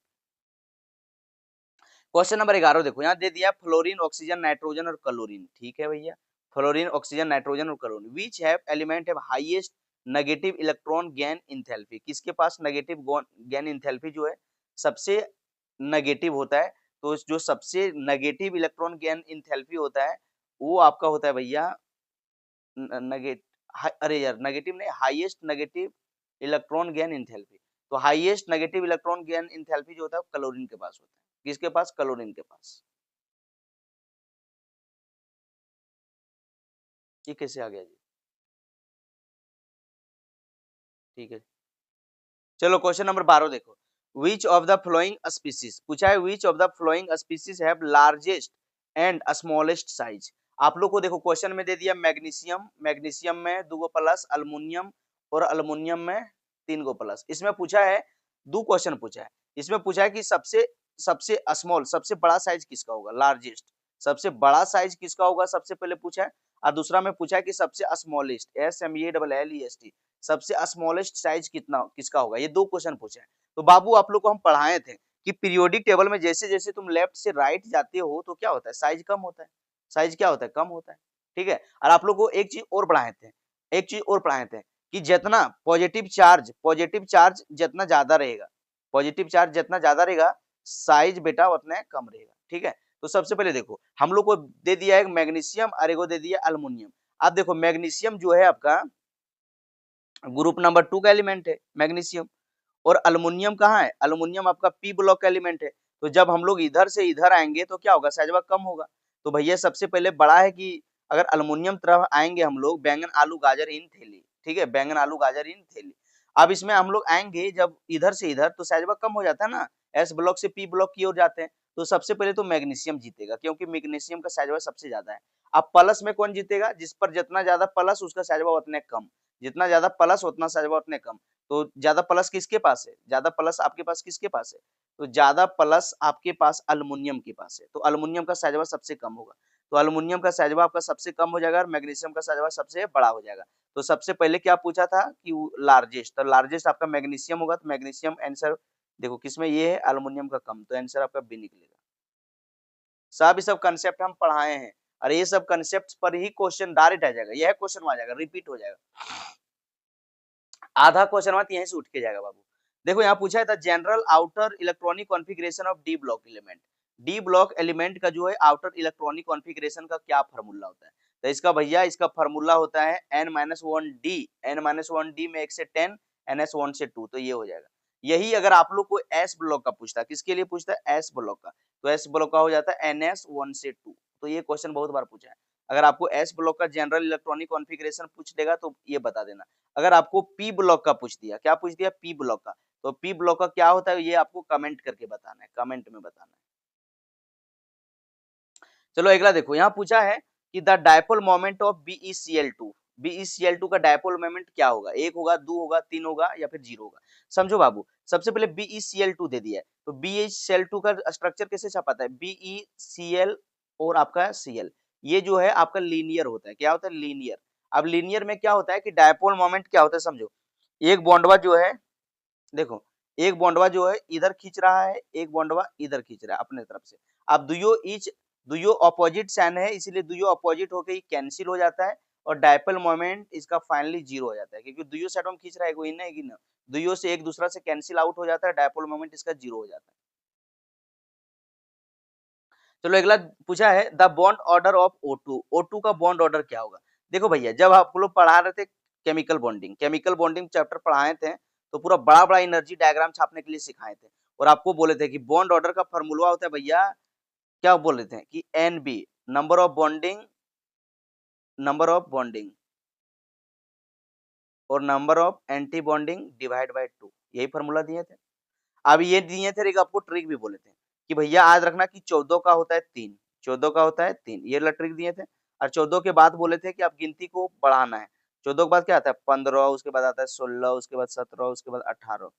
क्वेश्चन नंबर 11 देखो, यहाँ दे दिया फ्लोरीन, ऑक्सीजन, नाइट्रोजन और क्लोरीन, ठीक है भैया, फ्लोरीन, ऑक्सीजन, नाइट्रोजन और chlorine. Which have element have highest negative electron gain enthalpy. किसके पास नेगेटिव गेन इंथैल्पी जो है सबसे नेगेटिव होता है। तो जो सबसे नेगेटिव इलेक्ट्रॉन गेन इंथैल्पी होता है वो आपका होता है भैया नेगेट अरे यार नेगेटिव नहीं, highest negative electron gain enthalpy. तो highest negative electron gain enthalpy जो होता है वो क्लोरीन के पास होता है। किसके पास, क्लोरीन के पास। ये कैसे आ गया जी, ठीक है। चलो क्वेश्चन नंबर 12 देखो, which of the flowing species पूछा है, विच of the flowing species have largest and smallest size. आप लोग को देखो क्वेश्चन में दे दिया मैग्नीशियम, मैग्नीशियम में 2 गो प्लस, अल्युमिनियम और अल्युमिनियम में 3 गो प्लस। इसमें पूछा है 2 क्वेश्चन पूछा है, इसमें पूछा है कि सबसे सबसे स्मॉल सबसे बड़ा साइज किसका होगा, लार्जेस्ट सबसे बड़ा साइज किसका होगा सबसे पहले पूछा है, और दूसरा में पूछा है कि सबसे स्मॉलेस्ट SMALLEST सबसे स्मॉलेस्ट साइज कितना किसका होगा। ये 2 क्वेश्चन पूछे हैं। तो बाबू आप लोग को हम पढ़ाए थे कि पीरियोडिक टेबल में जैसे जैसे तुम लेफ्ट से राइट जाते हो तो क्या होता है, साइज कम होता है, साइज क्या होता है, कम होता है। ठीक है, और आप लोग को एक चीज और पढ़ाए थे, एक चीज और पढ़ाए थे कि जितना पॉजिटिव चार्ज जितना ज्यादा रहेगा, पॉजिटिव चार्ज जितना ज्यादा रहेगा साइज बेटा उतना कम रहेगा। ठीक है, तो सबसे पहले देखो हम लोग को दे दिया है मैग्नीशियम और एगो दे दिया अल्युमिनियम। अब देखो मैग्नीशियम जो है आपका ग्रुप नंबर 2 का एलिमेंट है मैग्नीशियम, और अल्युमिनियम कहाँ है, अल्युमिनियम आपका पी ब्लॉक का एलिमेंट है। तो जब हम लोग इधर से इधर आएंगे तो क्या होगा, साइजवा कम होगा। तो भैया सबसे पहले बड़ा है कि अगर अल्युमिनियम तरफ आएंगे हम लोग, बैंगन आलू गाजर इन थैली, ठीक है, बैंगन आलू गाजर इन थैली। अब इसमें हम लोग आएंगे जब इधर से इधर तो साइजवा कम हो जाता है ना, एस ब्लॉक से पी ब्लॉक की ओर जाते हैं। तो सबसे पहले तो मैग्नीशियम जीतेगा क्योंकि मैग्नीशियम का साइजवा सबसे ज्यादा है। अब प्लस में कौन जीतेगा, जिस पर जितना ज्यादा प्लस उसका साइजवा उतने कम, जितना ज्यादा प्लस उतना साइजवा उतने कम। तो ज्यादा प्लस किसके पास है, ज्यादा प्लस आपके पास किसके पास है, तो ज्यादा प्लस आपके पास अल्युमिनियम के पास है। तो अल्युमिनियम का साइजवा सबसे कम होगा, तो अल्युमिनियम का साइजवा आपका सबसे कम हो जाएगा और मैग्नीशियम का साइजवा सबसे बड़ा हो जाएगा। तो सबसे पहले क्या पूछा था कि लार्जेस्ट, तो लार्जेस्ट आपका मैग्नीशियम होगा, तो मैग्नीशियम आंसर देखो किसमें ये है, अल्युमिनियम का कम, तो आंसर आपका बी निकलेगा। सब ये सब कंसेप्ट हम पढ़ाए हैं और ये सब कंसेप्ट पर ही क्वेश्चन डायरेक्ट आ जाएगा, यह क्वेश्चन आ जाएगा, रिपीट हो जाएगा, आधा क्वेश्चन बात यहीं से उठ के जाएगा बाबू। देखो यहाँ पूछा है था general outer electronic configuration of D block element, D block element का जो है आउटर इलेक्ट्रॉनिक कॉन्फ़िगरेशन का क्या फार्मूला होता है। तो इसका भैया इसका फार्मूला होता है n-1d में 1 से 10 ns1 से 2, तो ये हो जाएगा। यही अगर आप लोग को एस ब्लॉक का पूछता है, किसके लिए पूछता है, एस ब्लॉक का, तो एस ब्लॉक का हो जाता है ns1 से 2। तो ये क्वेश्चन बहुत बार पूछा है। अगर आपको एस ब्लॉक का जनरल इलेक्ट्रॉनिक कॉन्फ़िगरेशन पूछ देगा तो ये बता देना। अगर आपको पी ब्लॉक का पूछ दिया, क्या पूछ दिया, पी ब्लॉक का, तो पी ब्लॉक का क्या होता है ये आपको कमेंट करके बताना है, कमेंट में बताना है। चलो अगला देखो, यहाँ पूछा है कि the dipole moment of BeCl2, BeCl2 का डायपोल मोमेंट क्या होगा, 1 होगा, 2 होगा, 3 होगा या फिर 0 होगा। समझो बाबू, सबसे पहले BeCl2 दे दिया है, तो BeCl2 का स्ट्रक्चर कैसे छपाता है, BeCl और आपका Cl, ये जो है आपका लीनियर होता है, क्या होता है, लीनियर। अब लीनियर में क्या होता है कि डायपोल मोमेंट क्या होता है, समझो एक बॉन्डवा जो है, देखो एक बॉन्डवा जो है इधर खींच रहा है, एक बॉन्डवा इधर खींच रहा है अपने तरफ से। अब दुयो अपोजिट साइन है, इसीलिए दुयो अपोजिट होके ही कैंसिल हो जाता है और डायपोल मोमेंट इसका फाइनली 0 हो जाता है, क्योंकि दुयो साइड में खींच रहा है, कोई ना एक ना, दुयो से एक दूसरा से कैंसिल आउट हो जाता है, डायपोल मोमेंट इसका 0 हो जाता है। चलो अगला पूछा है the bond order of O2, O2 का बॉन्ड ऑर्डर क्या होगा। देखो भैया जब आप लोग पढ़ा रहे थे केमिकल बॉन्डिंग चैप्टर पढ़ाए थे, तो पूरा बड़ा बड़ा एनर्जी डायग्राम छापने के लिए सिखाए थे और आपको बोले थे कि बॉन्ड ऑर्डर का फॉर्मूला होता है भैया, क्या बोल रहे थे कि NB नंबर ऑफ बॉन्डिंग और number of anti bonding divide by 2, यही फॉर्मूला दिए थे। अब ये दिए थे, एक आपको ट्रिक भी बोले थे कि भैया आज रखना कि 14 का होता है 3, 14 का होता है 3, ये वाला ट्रिक दिए थे। और 14 के बाद बोले थे कि आप गिनती को बढ़ाना है, 14 के बाद क्या आता है 15, उसके बाद आता है 16, उसके बाद 17, उसके बाद 18,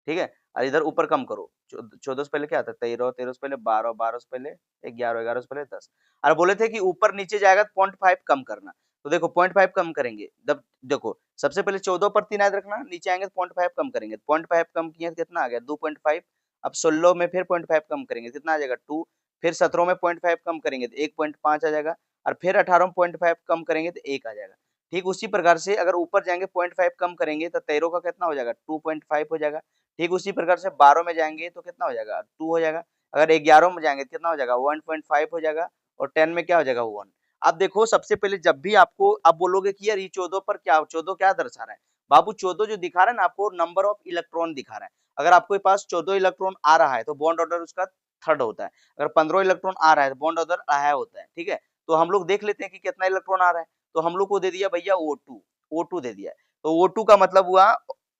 ठीक है, और इधर ऊपर कम करो, 14 से पहले क्या आता है 13, 13 से पहले 12, 12 से पहले 11, 11 से पहले 10। और बोले थे कि ऊपर नीचे जाएगा तो 0.5 कम करना, तो देखो 0.5 कम करेंगे, जब देखो सबसे पहले 14 पर 3 याद रखना, नीचे आएंगे तो 0.5 कम करेंगे, 0.5 कम किए तो कितना आ गया 2.5। अब 16 में फिर 0.5 कम करेंगे, कितना आ जाएगा 2, फिर 17 में 0.5 कम करेंगे तो 1.5 आ जाएगा, और फिर 18 में 0.5 कम करेंगे तो 1 आ जाएगा। ठीक उसी प्रकार से अगर ऊपर जाएंगे 0.5 कम करेंगे तो 13 का कितना हो जाएगा 2.5 हो जाएगा। ठीक उसी प्रकार से 12 में जाएंगे तो कितना हो जाएगा 2 हो जाएगा, अगर 11 में जाएंगे तो कितना हो जाएगा 1.5 हो जाएगा, और 10 में क्या हो जाएगा 1। अब देखो सबसे पहले जब भी आपको अब बोलोगे कि यार ये 14 पर क्या 14 क्या दर्शा रहा है, बाबू 14 जो दिखा रहा है ना आपको नंबर ऑफ इलेक्ट्रॉन दिखा रहा है। अगर आपके पास 14 इलेक्ट्रॉन आ रहा है तो बॉन्ड ऑर्डर उसका थर्ड होता है, अगर 15 इलेक्ट्रॉन आ रहा है तो बॉन्ड ऑर्डर अहाई होता है। ठीक है, तो हम लोग देख लेते हैं कि कितना इलेक्ट्रॉन आ रहा है, तो हम लोग को दे दिया भैया O2 दे दिया है, तो O2 का मतलब हुआ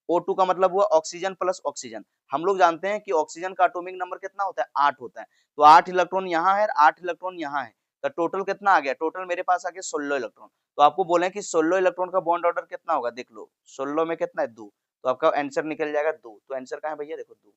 O2 का मतलब हुआ ऑक्सीजन प्लस ऑक्सीजन। हम लोग जानते हैं कि ऑक्सीजन का एटॉमिक नंबर कितना होता है, 8 होता है। तो 8 इलेक्ट्रॉन यहाँ है, 8 इलेक्ट्रॉन यहाँ है, तो टोटल कितना आ गया, टोटल मेरे पास आ गया 16 इलेक्ट्रॉन। तो आपको बोले कि 16 इलेक्ट्रॉन का बॉन्ड ऑर्डर कितना होगा, देख लो 16 में कितना है 2, तो आपका आंसर निकल जाएगा 2। तो आंसर कहाँ है भैया, देखो 2।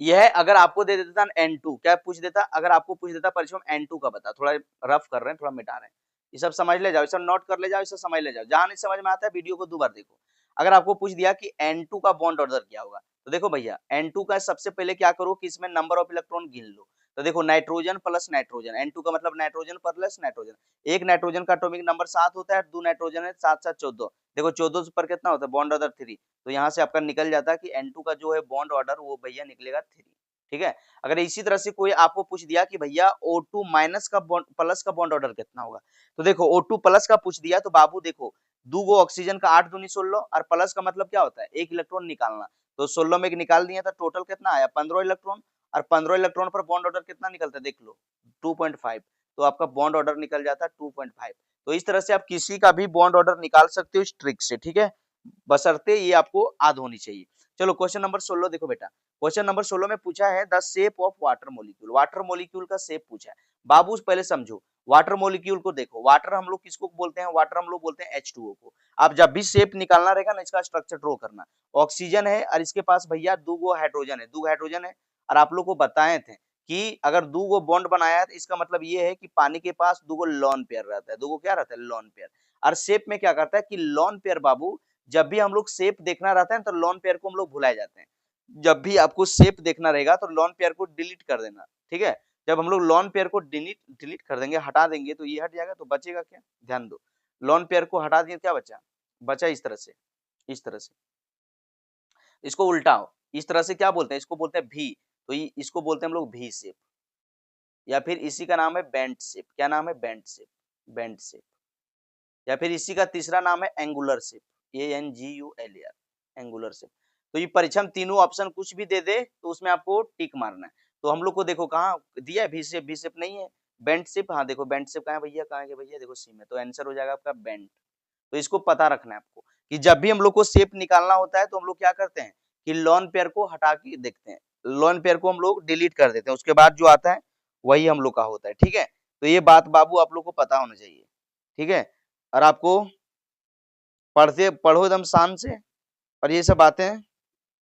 यह अगर आपको दे देता N2, क्या पूछ देता, अगर आपको पूछ देता परीक्षा में N2 का बता, थोड़ा रफ कर रहे हैं, थोड़ा मिटा रहे हैं, ये सब समझ ले जाओ, ये सब नोट कर ले जाओ, ये सब समझ ले जाओ, जहां नहीं समझ में आता है वीडियो को 2 बार देखो। अगर आपको पूछ दिया कि N2 का बॉन्ड ऑर्डर क्या होगा, तो देखो भैया N2 का सबसे पहले क्या करो कि इसमें नंबर ऑफ इलेक्ट्रॉन गिन लो। तो देखो नाइट्रोजन प्लस नाइट्रोजन, N2 का मतलब नाइट्रोजन प्लस नाइट्रोजन। एक नाइट्रोजन का एटॉमिक नंबर 7 होता है, 2 नाइट्रोजन है 7 7 14। देखो 14 पर कितना होता है, बॉन्ड ऑर्डर 3। तो यहाँ से आपका निकल जाता है कि N2 का जो है बॉन्ड ऑर्डर वो भैया निकलेगा 3। ठीक है। अगर इसी तरह से कोई आपको पूछ दिया कि भैया O2 माइनस का बॉन्ड प्लस का बॉन्ड ऑर्डर कितना होगा, तो देखो O2 प्लस का पूछ दिया तो बाबू देखो 2 गो ऑक्सीजन का 8 दूनी 16 और प्लस का मतलब क्या होता है, एक इलेक्ट्रॉन निकालना। तो 16 में निकाल दिया तो टोटल कितना आया, 15 इलेक्ट्रॉन, और 15 इलेक्ट्रॉन पर बॉन्ड ऑर्डर कितना निकलता है, देख लो 2.5। तो आपका बॉन्ड ऑर्डर निकल जाता है 2.5। तो इस तरह से आप किसी का भी बॉन्ड ऑर्डर निकाल सकते हो इस ट्रिक से, ठीक है, बशर्ते ये आपको याद होनी चाहिए। चलो क्वेश्चन नंबर 16 देखो बेटा, क्वेश्चन नंबर 16 में पूछा है the shape of water molecule. Water molecule का शेप पूछा है। बाबू पहले समझो, वाटर मॉलिक्यूल को देखो, वाटर हम लोग किसको बोलते हैं, वाटर हम लोग बोलते हैं H2O को। आप जब भी शेप निकालना रहेगा ना, इसका स्ट्रक्चर ड्रॉ करना। ऑक्सीजन है और इसके पास भैया 2 गो हाइड्रोजन है, 2 हाइड्रोजन है, और आप लोग को बताए थे कि अगर 2 गो बॉन्ड बनाया है तो इसका मतलब ये है कि पानी के पास 2 गो लोन पेयर रहता है, 2 गो क्या रहता है, लोन पेयर। और शेप में क्या करता है कि लोन पेयर बाबू, जब भी हम लोग शेप देखना रहता है तो लोन पेयर को हम लोग भुलाए जाते हैं। जब भी आपको शेप देखना रहेगा तो लोन पेयर को डिलीट कर देना, ठीक है। जब हम लोग लोन पेयर को डिलीट कर देंगे, हटा देंगे, तो ये हट जाएगा, तो बचेगा क्या, ध्यान दो, लोन पेयर को हटा दिए क्या बचा, बचा इस तरह से, इस तरह से। इसको उल्टाओ, इस तरह से क्या बोलते हैं, इसको बोलते हैं भी, तो इसको बोलते हैं हम लोग भी शेप, या फिर इसी का नाम है बेंट शेप। क्या नाम है, बेंट शेप, बेंट शेप। या फिर इसी का तीसरा नाम है angular shape, ANGULAR, angular shape. तो ये परीक्षा में तीनों ऑप्शन कुछ भी दे दे तो उसमें आपको टिक मारना है। तो हम लोग को देखो कहाँ दिया है, भी शेप नहीं है, बेंट शेप। हाँ देखो बेंट शेप कहाँ है भैया, कहाँ है भैया, देखो सी में, तो आंसर हो जाएगा आपका बेंट। तो इसको पता रखना है आपको कि जब भी हम लोग को शेप निकालना होता है तो हम लोग क्या करते हैं कि लोन पेयर को हटा के देखते हैं, लोन पेयर को हम लोग डिलीट कर देते हैं, उसके बाद जो आता है वही हम लोग का होता है, ठीक है। तो ये बात बाबू आप लोग को पता होना चाहिए, ठीक है। और आपको पढ़ो एकदम शान से, और ये सब बातें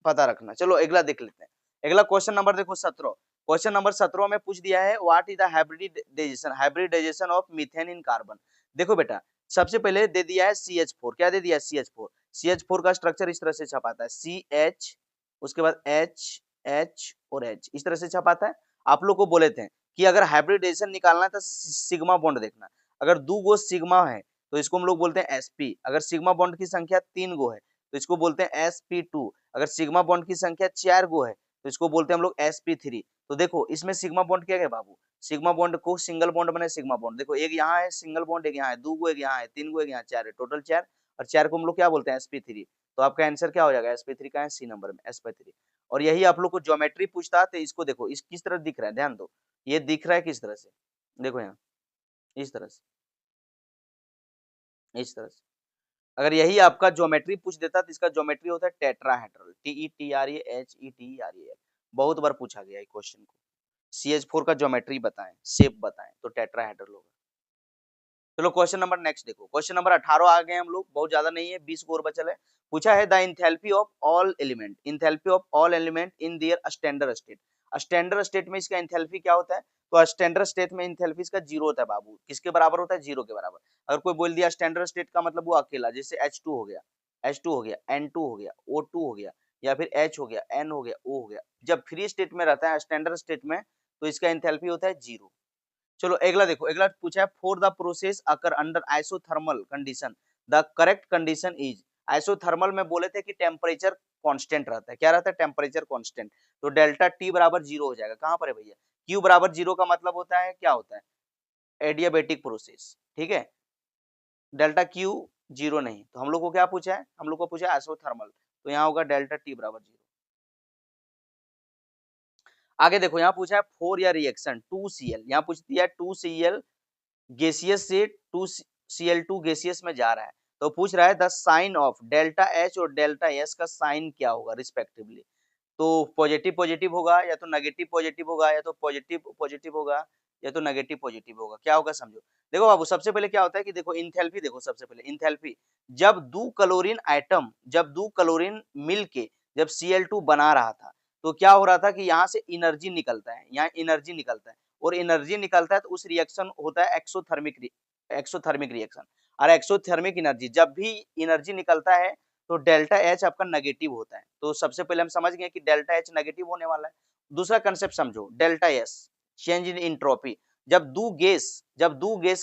पता रखना। चलो अगला देख लेते हैं। अगला क्वेश्चन नंबर देखो 17। क्वेश्चन नंबर 17 में पूछ दिया है what is the hybridisation of methane in carbon. देखो बेटा सबसे पहले दे दिया है CH4। क्या दे दिया है, CH4। CH4 का स्ट्रक्चर इस तरह से छपाता है, CH, उसके बाद H और H, इस तरह से छपाता है। आप लोग को बोले थे कि अगर हाइब्रिडाइजेशन निकालना है तो सिग्मा बॉन्ड देखना। अगर 2 गो सिग्मा है तो इसको हम लोग बोलते हैं sp। अगर सिग्मा बॉन्ड की संख्या 3 गो है तो इसको बोलते हैं sp2। अगर सिग्मा बॉन्ड की संख्या 4 गो है तो इसको बोलते हैं हम लोग sp3। तो देखो इसमें सिग्मा बॉन्ड क्या है बाबू, सिग्मा बॉन्ड को सिंगल बॉन्ड बने, सिग्मा बॉन्ड देखो एक यहाँ है सिंगल बॉन्ड, एक यहाँ है, 2 गो एक यहाँ है, 3 गो एक यहाँ, 4 है, टोटल 4, और 4 को हम लोग क्या बोलते हैं sp3। तो आपका आंसर क्या हो जाएगा, sp3 का है सी नंबर में, sp3। और यही आप लोग को ज्योमेट्री पूछता है तो इसको देखो इस किस तरह दिख रहा है, ध्यान दो, ये दिख रहा है किस तरह से, देखो यहाँ इस तरह से, इस तरह से। अगर यही आपका ज्योमेट्री पूछ देता तो इसका ज्योमेट्री होता है टेट्राहेड्रल, TETRAHEDRAL। बहुत बार पूछा गया है क्वेश्चन को, CH4 का ज्योमेट्री बताएं, शेप बताएं, तो टेट्राहेड्रल होगा। चलो क्वेश्चन नंबर नेक्स्ट देखो, क्वेश्चन नंबर 18 आ गए हम लोग, बहुत ज्यादा नहीं है, 20 को और बचल है। पूछा है the enthalpy of all element, enthalpy of all element in their standard state. Standard state में इसका इंथैल्पी क्या होता है, तो स्टैंडर्ड स्टेट में इंथैल्पी इसका 0 होता है बाबू, किसके बराबर होता है, 0 के बराबर। अगर कोई बोल दिया स्टैंडर्ड स्टेट का मतलब वो अकेला, जैसे H2 हो गया, H2 हो गया, N2 हो गया, O2 हो गया, या फिर H हो गया, N हो गया, O हो गया। जब फ्री स्टेट में रहता है स्टैंडर्ड स्टेट में तो इसका इंथैल्पी होता है 0। चलो अगला देखो, अगला पूछा है for the process occur under isothermal condition the correct condition is. Isothermal में बोले थे कि टेम्परेचर कांस्टेंट रहता है, क्या रहता है, टेम्परेचर कांस्टेंट। तो डेल्टा T बराबर 0 हो जाएगा, कहां पर है भैया, Q बराबर 0 का मतलब होता है क्या होता है, एडियाबेटिक प्रोसेस, ठीक है। डेल्टा Q 0 नहीं, तो हम लोग को क्या पूछा है, हम लोग को पूछा है आइसोथर्मल, तो यहाँ होगा डेल्टा T बराबर 0। आगे देखो यहाँ पूछा है फोर या रिएक्शन 2Cl, यहाँ पूछ दिया 2Cl गैसियस से 2Cl2 गैसियस में जा रहा है, तो पूछ रहा है the sign of delta h और डेल्टा एस का साइन क्या होगा रिस्पेक्टिवली। तो पॉजिटिव पॉजिटिव होगा, या तो नेगेटिव पॉजिटिव होगा, या तो पॉजिटिव पॉजिटिव होगा, या तो नेगेटिव पॉजिटिव होगा। क्या होगा समझो। देखो बाबू सबसे पहले क्या होता है कि देखो इंथैल्पी, देखो सबसे पहले इंथैल्पी, जब दो क्लोरीन एटम, जब दो क्लोरीन मिलके जब Cl2 बना रहा था, तो क्या हो रहा था कि यहाँ से एनर्जी निकलता है, यहाँ एनर्जी निकलता है, और एनर्जी निकलता है तो उस रिएक्शन होता है एक्सोथर्मिक रिएक्शन। और एक्सोथर्मिक एनर्जी, जब भी एनर्जी निकलता है तो डेल्टा एच आपका नेगेटिव होता है। तो सबसे पहले हम समझ गए कि डेल्टा एच नेगेटिव होने वाला है। दूसरा कंसेप्ट समझो, delta S change in entropy, जब दो गैस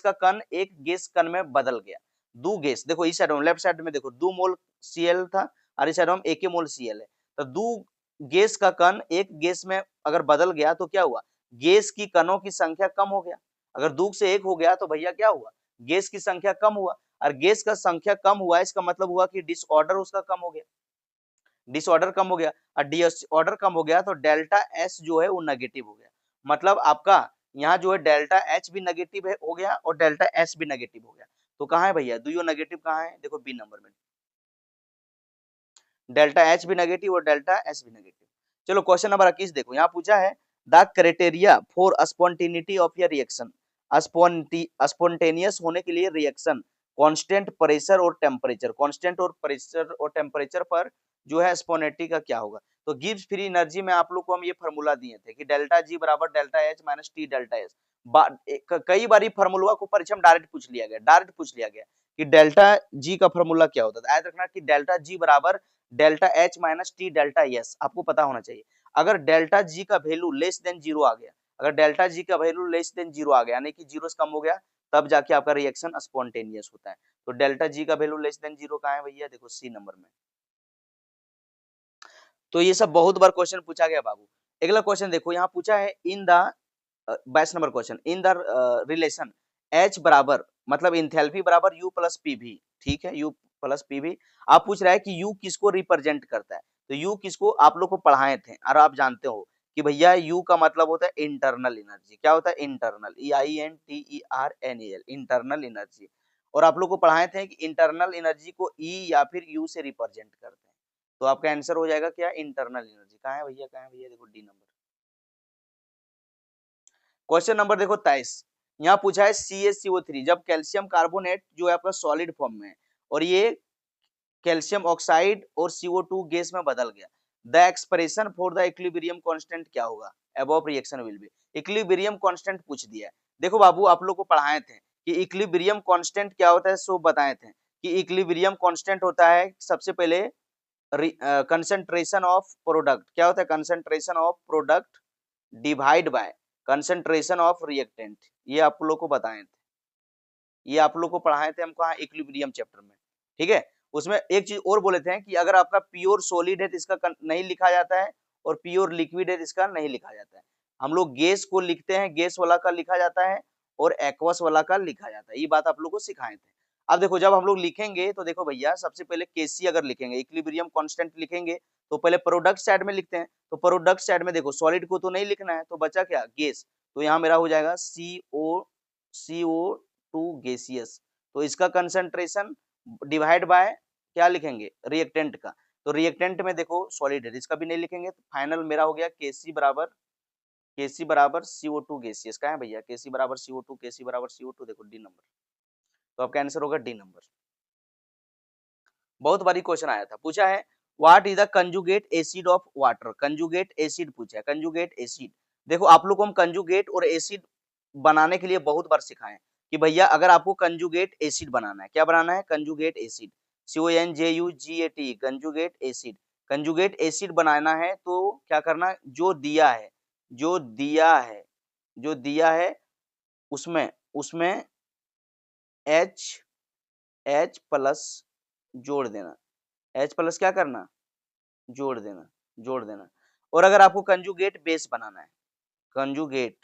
का कण एक गैस कण में बदल गया, दो गैस, देखो इस साइड में लेफ्ट साइड में देखो 2 मोल Cl था और इस साइड में 1 मोल Cl है, तो दो गैस का कण एक गैस में अगर बदल गया तो क्या हुआ, गैस की कणों की संख्या कम हो गया। अगर 2 से 1 हो गया तो भैया क्या हुआ, गैस की संख्या कम हुआ, और गैस का संख्या कम हुआ इसका मतलब हुआ कि डिसऑर्डर उसका कम हो गया, डिसऑर्डर कम हो गया, और डिसऑर्डर कम हो गया तो डेल्टा एस जो है वो नेगेटिव हो गया। मतलब आपका यहाँ जो है डेल्टा एच भी नेगेटिव है हो गया और डेल्टा एस भी नेगेटिव हो गया। तो कहाँ है भैया दुयो नेगेटिव, कहाँ है, देखो बी नंबर में, डेल्टा एच भी नेगेटिव और डेल्टा एस भी नेगेटिव। चलो क्वेश्चन नंबर 21 देखो, यहाँ पूछा है the criteria for spontaneity of A reaction, spontaneous होने के लिए रिएक्शन कांस्टेंट प्रेशर और टेम्परेचर, कांस्टेंट और प्रेशर और टेम्परेचर पर जो है स्पॉन्टेनिटी का क्या होगा। तो गिब्स फ्री एनर्जी में आप लोग को हम ये फार्मूला दिए थे कि डेल्टा जी बराबर delta H minus T delta S. कई बार फार्मूला को परीक्षा में डायरेक्ट पूछ लिया गया कि डेल्टा जी का फार्मूला क्या होता है। याद रखना कि डेल्टा जी बराबर delta H minus T delta S आपको पता होना चाहिए। अगर डेल्टा जी का वैल्यू लेस देन जीरो आ गया, अगर डेल्टा जी का वैल्यू लेस देन जीरो आ गया यानी कि जीरो से कम हो गया, तब जाके आपका रिएक्शन स्पॉन्टेनियस होता है। तो डेल्टा जी का वैल्यू लेस देन जीरो कहाँ है भैया, देखो सी नंबर में। तो ये सब बहुत बार क्वेश्चन पूछा गया बाबू। अगला क्वेश्चन देखो, यहाँ पूछा है in the 22 number question, in the relation H बराबर मतलब इंथैल्पी बराबर U प्लस PV, ठीक है, U प्लस PV। आप पूछ रहा है कि U किसको रिप्रेजेंट करता है, तो U किसको आप लोग को पढ़ाए थे और आप जानते हो कि भैया U का मतलब होता है इंटरनल एनर्जी। क्या होता है इंटरनल, INTERNAL, इंटरनल एनर्जी। और आप लोग को पढ़ाए थे कि इंटरनल एनर्जी को E या फिर U से रिप्रेजेंट करते हैं। तो आपका आंसर हो जाएगा क्या, इंटरनल एनर्जी। कहाँ है भैया, कहाँ है भैया, देखो डी नंबर। क्वेश्चन नंबर देखो 23, यहाँ पूछा है CaCO3 जब कैल्शियम कार्बोनेट जो है आपका सॉलिड फॉर्म में है और ये कैल्शियम ऑक्साइड और CO2 गैस में बदल गया, the expression for the equilibrium constant क्या होगा, above reaction will be. Equilibrium constant पूछ दिया है। देखो बाबू आप लोग को पढ़ाए थे कि इक्विलिब्रियम कांस्टेंट क्या होता है, सो बताए थे कि इक्विलिब्रियम कांस्टेंट होता है सबसे पहले कंसंट्रेशन ऑफ प्रोडक्ट, क्या होता है concentration of product divide by concentration of reactant. ये आप लोग को बताए थे, ये आप लोग को पढ़ाए थे हम कहाँ, इक्विलिब्रियम चैप्टर में, ठीक है। उसमें एक चीज और बोले थे कि अगर आपका प्योर सॉलिड है तो इसका नहीं लिखा जाता है और प्योर लिक्विड है तो इसका नहीं लिखा जाता है। हम लोग गैस को लिखते हैं, गैस वाला का लिखा जाता है और एक्वस वाला का लिखा जाता है, ये बात आप लोग को सिखाए थे। अब देखो जब हम लोग लिखेंगे तो देखो भैया सबसे पहले केसी अगर लिखेंगे, इक्विलिब्रियम कांस्टेंट लिखेंगे तो पहले प्रोडक्ट साइड में लिखते हैं, तो प्रोडक्ट साइड में देखो सॉलिड को तो नहीं लिखना है तो बचा क्या, गैस। तो यहाँ मेरा हो जाएगा CO2 गैसियस। तो इसका कंसंट्रेशन डिवाइड बाय क्या लिखेंगे, रिएक्टेंट का। तो रिएक्टेंट में देखो सॉलिड है, इसका भी नहीं लिखेंगे। तो फाइनल मेरा हो गया Kc बराबर CO2 गैसियस। कहाँ है भैया, Kc बराबर CO2, Kc बराबर CO2, देखो डी नंबर। तो आपका आंसर होगा डी नंबर। बहुत बारी क्वेश्चन आया था, पूछा है what is the conjugate acid of water, conjugate acid पूछा है, कंजुगेट एसिड। देखो आप लोग को हम कंजुगेट और एसिड बनाने के लिए बहुत बार सिखाए कि भैया अगर आपको कंजुगेट एसिड बनाना है, क्या बनाना है, conjugate acid, CONJUGAT, conjugate acid. Conjugate acid बनाना है तो क्या करना, जो दिया है, जो दिया है, जो दिया है उसमें उसमें H प्लस जोड़ देना, H प्लस क्या करना, जोड़ देना, जोड़ देना। और अगर आपको कंजुगेट बेस बनाना है, कंजुगेट,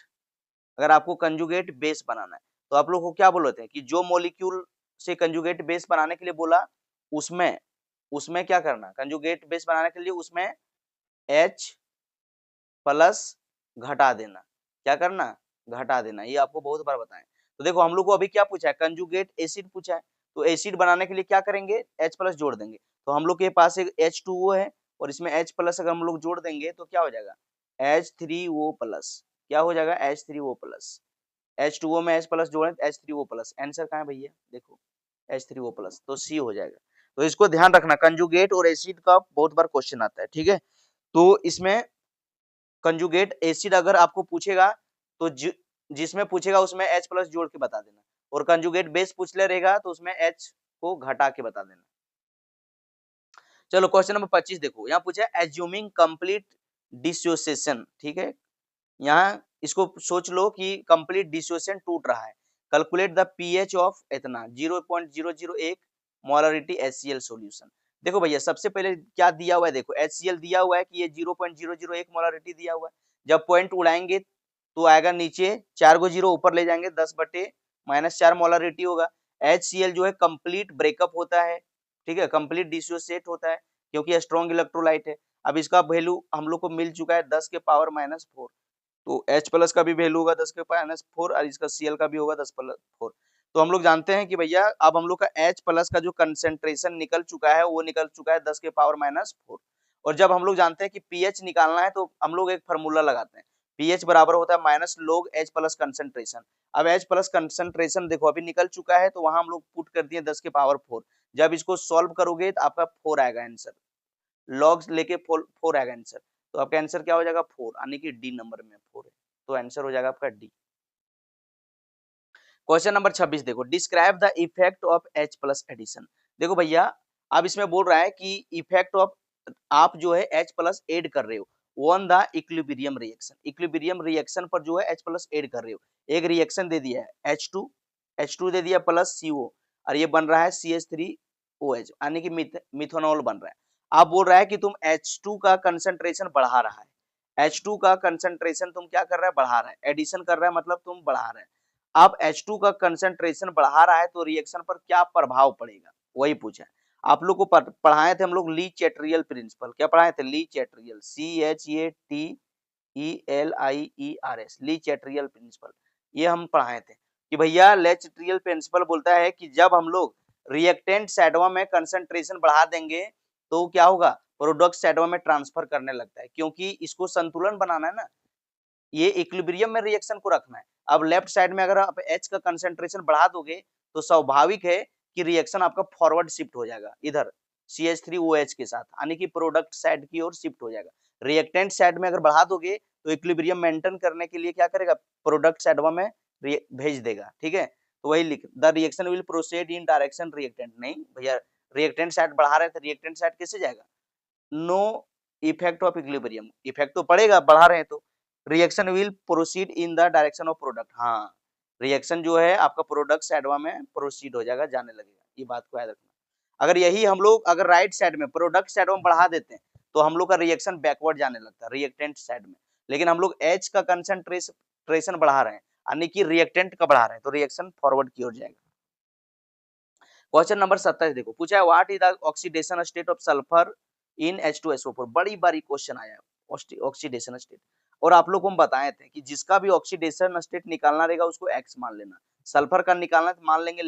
अगर आपको कंजुगेट बेस बनाना है तो आप लोग को क्या बोलते हैं कि जो मॉलिक्यूल से कंजुगेट बेस बनाने के लिए बोला उसमें उसमें क्या करना, कंजुगेट बेस बनाने के लिए उसमें H प्लस घटा देना, क्या करना, घटा देना। ये आपको बहुत बार बताएं। तो देखो हम लोग को अभी क्या पूछा है, कंजुगेट एसिड पूछा है। तो एसिड बनाने के लिए क्या करेंगे, H+ जोड़ देंगे। तो हम लोग के पास एक H2O है और इसमें H+ अगर हम लोग जोड़ देंगे तो क्या हो जाएगा, H3O+। क्या हो जाएगा, H3O+। H2O में H+ जोड़े H3O+। आंसर कहाँ है भैया, देखो H3O+, तो C हो जाएगा। तो इसको ध्यान रखना, कंजुगेट और एसिड का बहुत बार क्वेश्चन आता है, ठीक है। तो इसमें कंजुगेट एसिड अगर आपको पूछेगा तो जिसमें पूछेगा उसमें H+ जोड़ के बता देना, और कंजुगेट बेस पूछ ले रहेगा तो उसमें H को घटा के बता देना। चलो क्वेश्चन नंबर 25 देखो, यहाँ पूछा है एज्यूमिंग कंप्लीट डिसोसिएशन, ठीक है। यहाँ इसको सोच लो कि कंप्लीट डिसोसिएशन टूट रहा है। कैलकुलेट द पीएच ऑफ इतना 0.001 मोलरिटी HCl सॉल्यूशन। देखो भैया सबसे पहले क्या दिया हुआ है, देखो HCl दिया हुआ है कि ये 0.001 मोलरिटी दिया हुआ है। जब पॉइंट उड़ाएंगे तो आएगा नीचे, 4 गो जीरो ऊपर ले जाएंगे, 10/-4 मोलरिटी होगा। HCl जो है कंप्लीट ब्रेकअप होता है, ठीक है, कंप्लीट डिसोसिएट होता है क्योंकि स्ट्रॉन्ग इलेक्ट्रोलाइट है। अब इसका वैल्यू हम लोग को मिल चुका है 10⁻⁻⁴। तो H+ का भी वैल्यू होगा 10⁻⁴ और इसका Cl का भी होगा 10⁻⁴। तो हम लोग जानते हैं कि भैया अब हम लोग का H+ का जो कंसेंट्रेशन निकल चुका है वो निकल चुका है 10⁻⁴। और जब हम लोग जानते हैं कि pH निकालना है तो हम लोग एक फार्मूला लगाते हैं, pH बराबर होता है -log H+ कंसेंट्रेशन। अब H+ कंसेंट्रेशन देखो अभी निकल चुका है तो वहां हम लोग पुट कर दिए 10⁻⁴। जब इसको सॉल्व करोगे तो आपका 4 आएगा आंसर, लॉग्स लेके 4 आएगा आंसर। तो आपका आंसर क्या हो जाएगा, 4, यानी कि डी नंबर में 4 है, तो आंसर हो जाएगा आपका डी। क्वेश्चन नंबर 26 देखो, describe the effect of H+ addition. देखो भैया अब इसमें बोल रहा है कि इफेक्ट ऑफ, आप जो है H+ ऐड कर रहे हो on the equilibrium reaction, equilibrium reaction पर जो है H+ ऐड कर रहे हो। एक रिएक्शन दे दिया है H2 दे दिया प्लस CO और ये बन रहा है CH3OH, यानी कि मिथेनॉल बन रहा है। आप बोल रहा है कि तुम H2 का कंसंट्रेशन बढ़ा रहा है, H2 का कंसंट्रेशन तुम क्या कर रहा है, बढ़ा रहा है, एडिशन कर रहा है मतलब तुम बढ़ा रहे हैं। आप H2 का कंसंट्रेशन बढ़ा रहा है तो रिएक्शन पर क्या प्रभाव पड़ेगा, वही पूछा है। आप लोग को पढ़ाए थे हम लोग ली चैटरियल प्रिंसिपल, क्या पढ़ाए थे, ली चैटरियल, CHATELIERS, ली चैटरियल प्रिंसिपल। ये हम पढ़ाए थे कि भैया ली चैटरियल प्रिंसिपल बोलता है कि जब हम लोग रिएक्टेंट साइडवा में कंसंट्रेशन बढ़ा देंगे तो क्या होगा, प्रोडक्ट साइडवा में ट्रांसफर करने लगता है, क्योंकि इसको संतुलन बनाना है ना, ये इक्विलिब्रियम में रिएक्शन को रखना है। अब लेफ्ट साइड में अगर आप H का कंसंट्रेशन बढ़ा दोगे तो स्वाभाविक है कि रिएक्शन आपका फॉरवर्ड शिफ्ट हो जाएगा इधर CH3OH के साथ, यानी कि प्रोडक्ट साइड की ओर शिफ्ट हो जाएगा। रिएक्टेंट साइड में अगर बढ़ा दोगे तो इक्विलिब्रियम मेंटेन करने के लिए क्या करेगा, प्रोडक्ट साइड में भेज देगा, ठीक है। तो वही लिख, the reaction will proceed in direction reactant, नहीं भैया रिएक्टेंट साइड बढ़ा रहे थे, रिएक्टेंट साइड कैसे जाएगा, no effect of equilibrium, effect तो पड़ेगा बढ़ा रहे हैं तो। Reaction will proceed in the direction of product, हाँ रिएक्शन जो है आपका प्रोडक्ट साइडवा में प्रोसीड हो जाएगा, जाने लगेगा, ये बात को याद रखना। अगर यही हम लोग अगर राइट साइड में प्रोडक्ट साइड में बढ़ा देते हैं तो हम लोग का रिएक्शन बैकवर्ड जाने लगता है रिएक्टेंट साइड में, लेकिन हम लोग H का कंसंट्रेशन बढ़ा रहे हैं यानी कि रिएक्टेंट का बढ़ा रहे हैं तो रिएक्शन फॉरवर्ड की ओर जाएगा। क्वेश्चन नंबर 27 देखो, पूछा है what is the oxidation state of sulphur in H2SO4। बड़ी बारी क्वेश्चन आया है ऑक्सीडेशन स्टेट, और आप लोग को हम बताए थे कि जिसका भी ऑक्सीडेशन स्टेट निकालना रहेगा उसको X मान लेना। सल्फर का निकालना तो मान लेंगे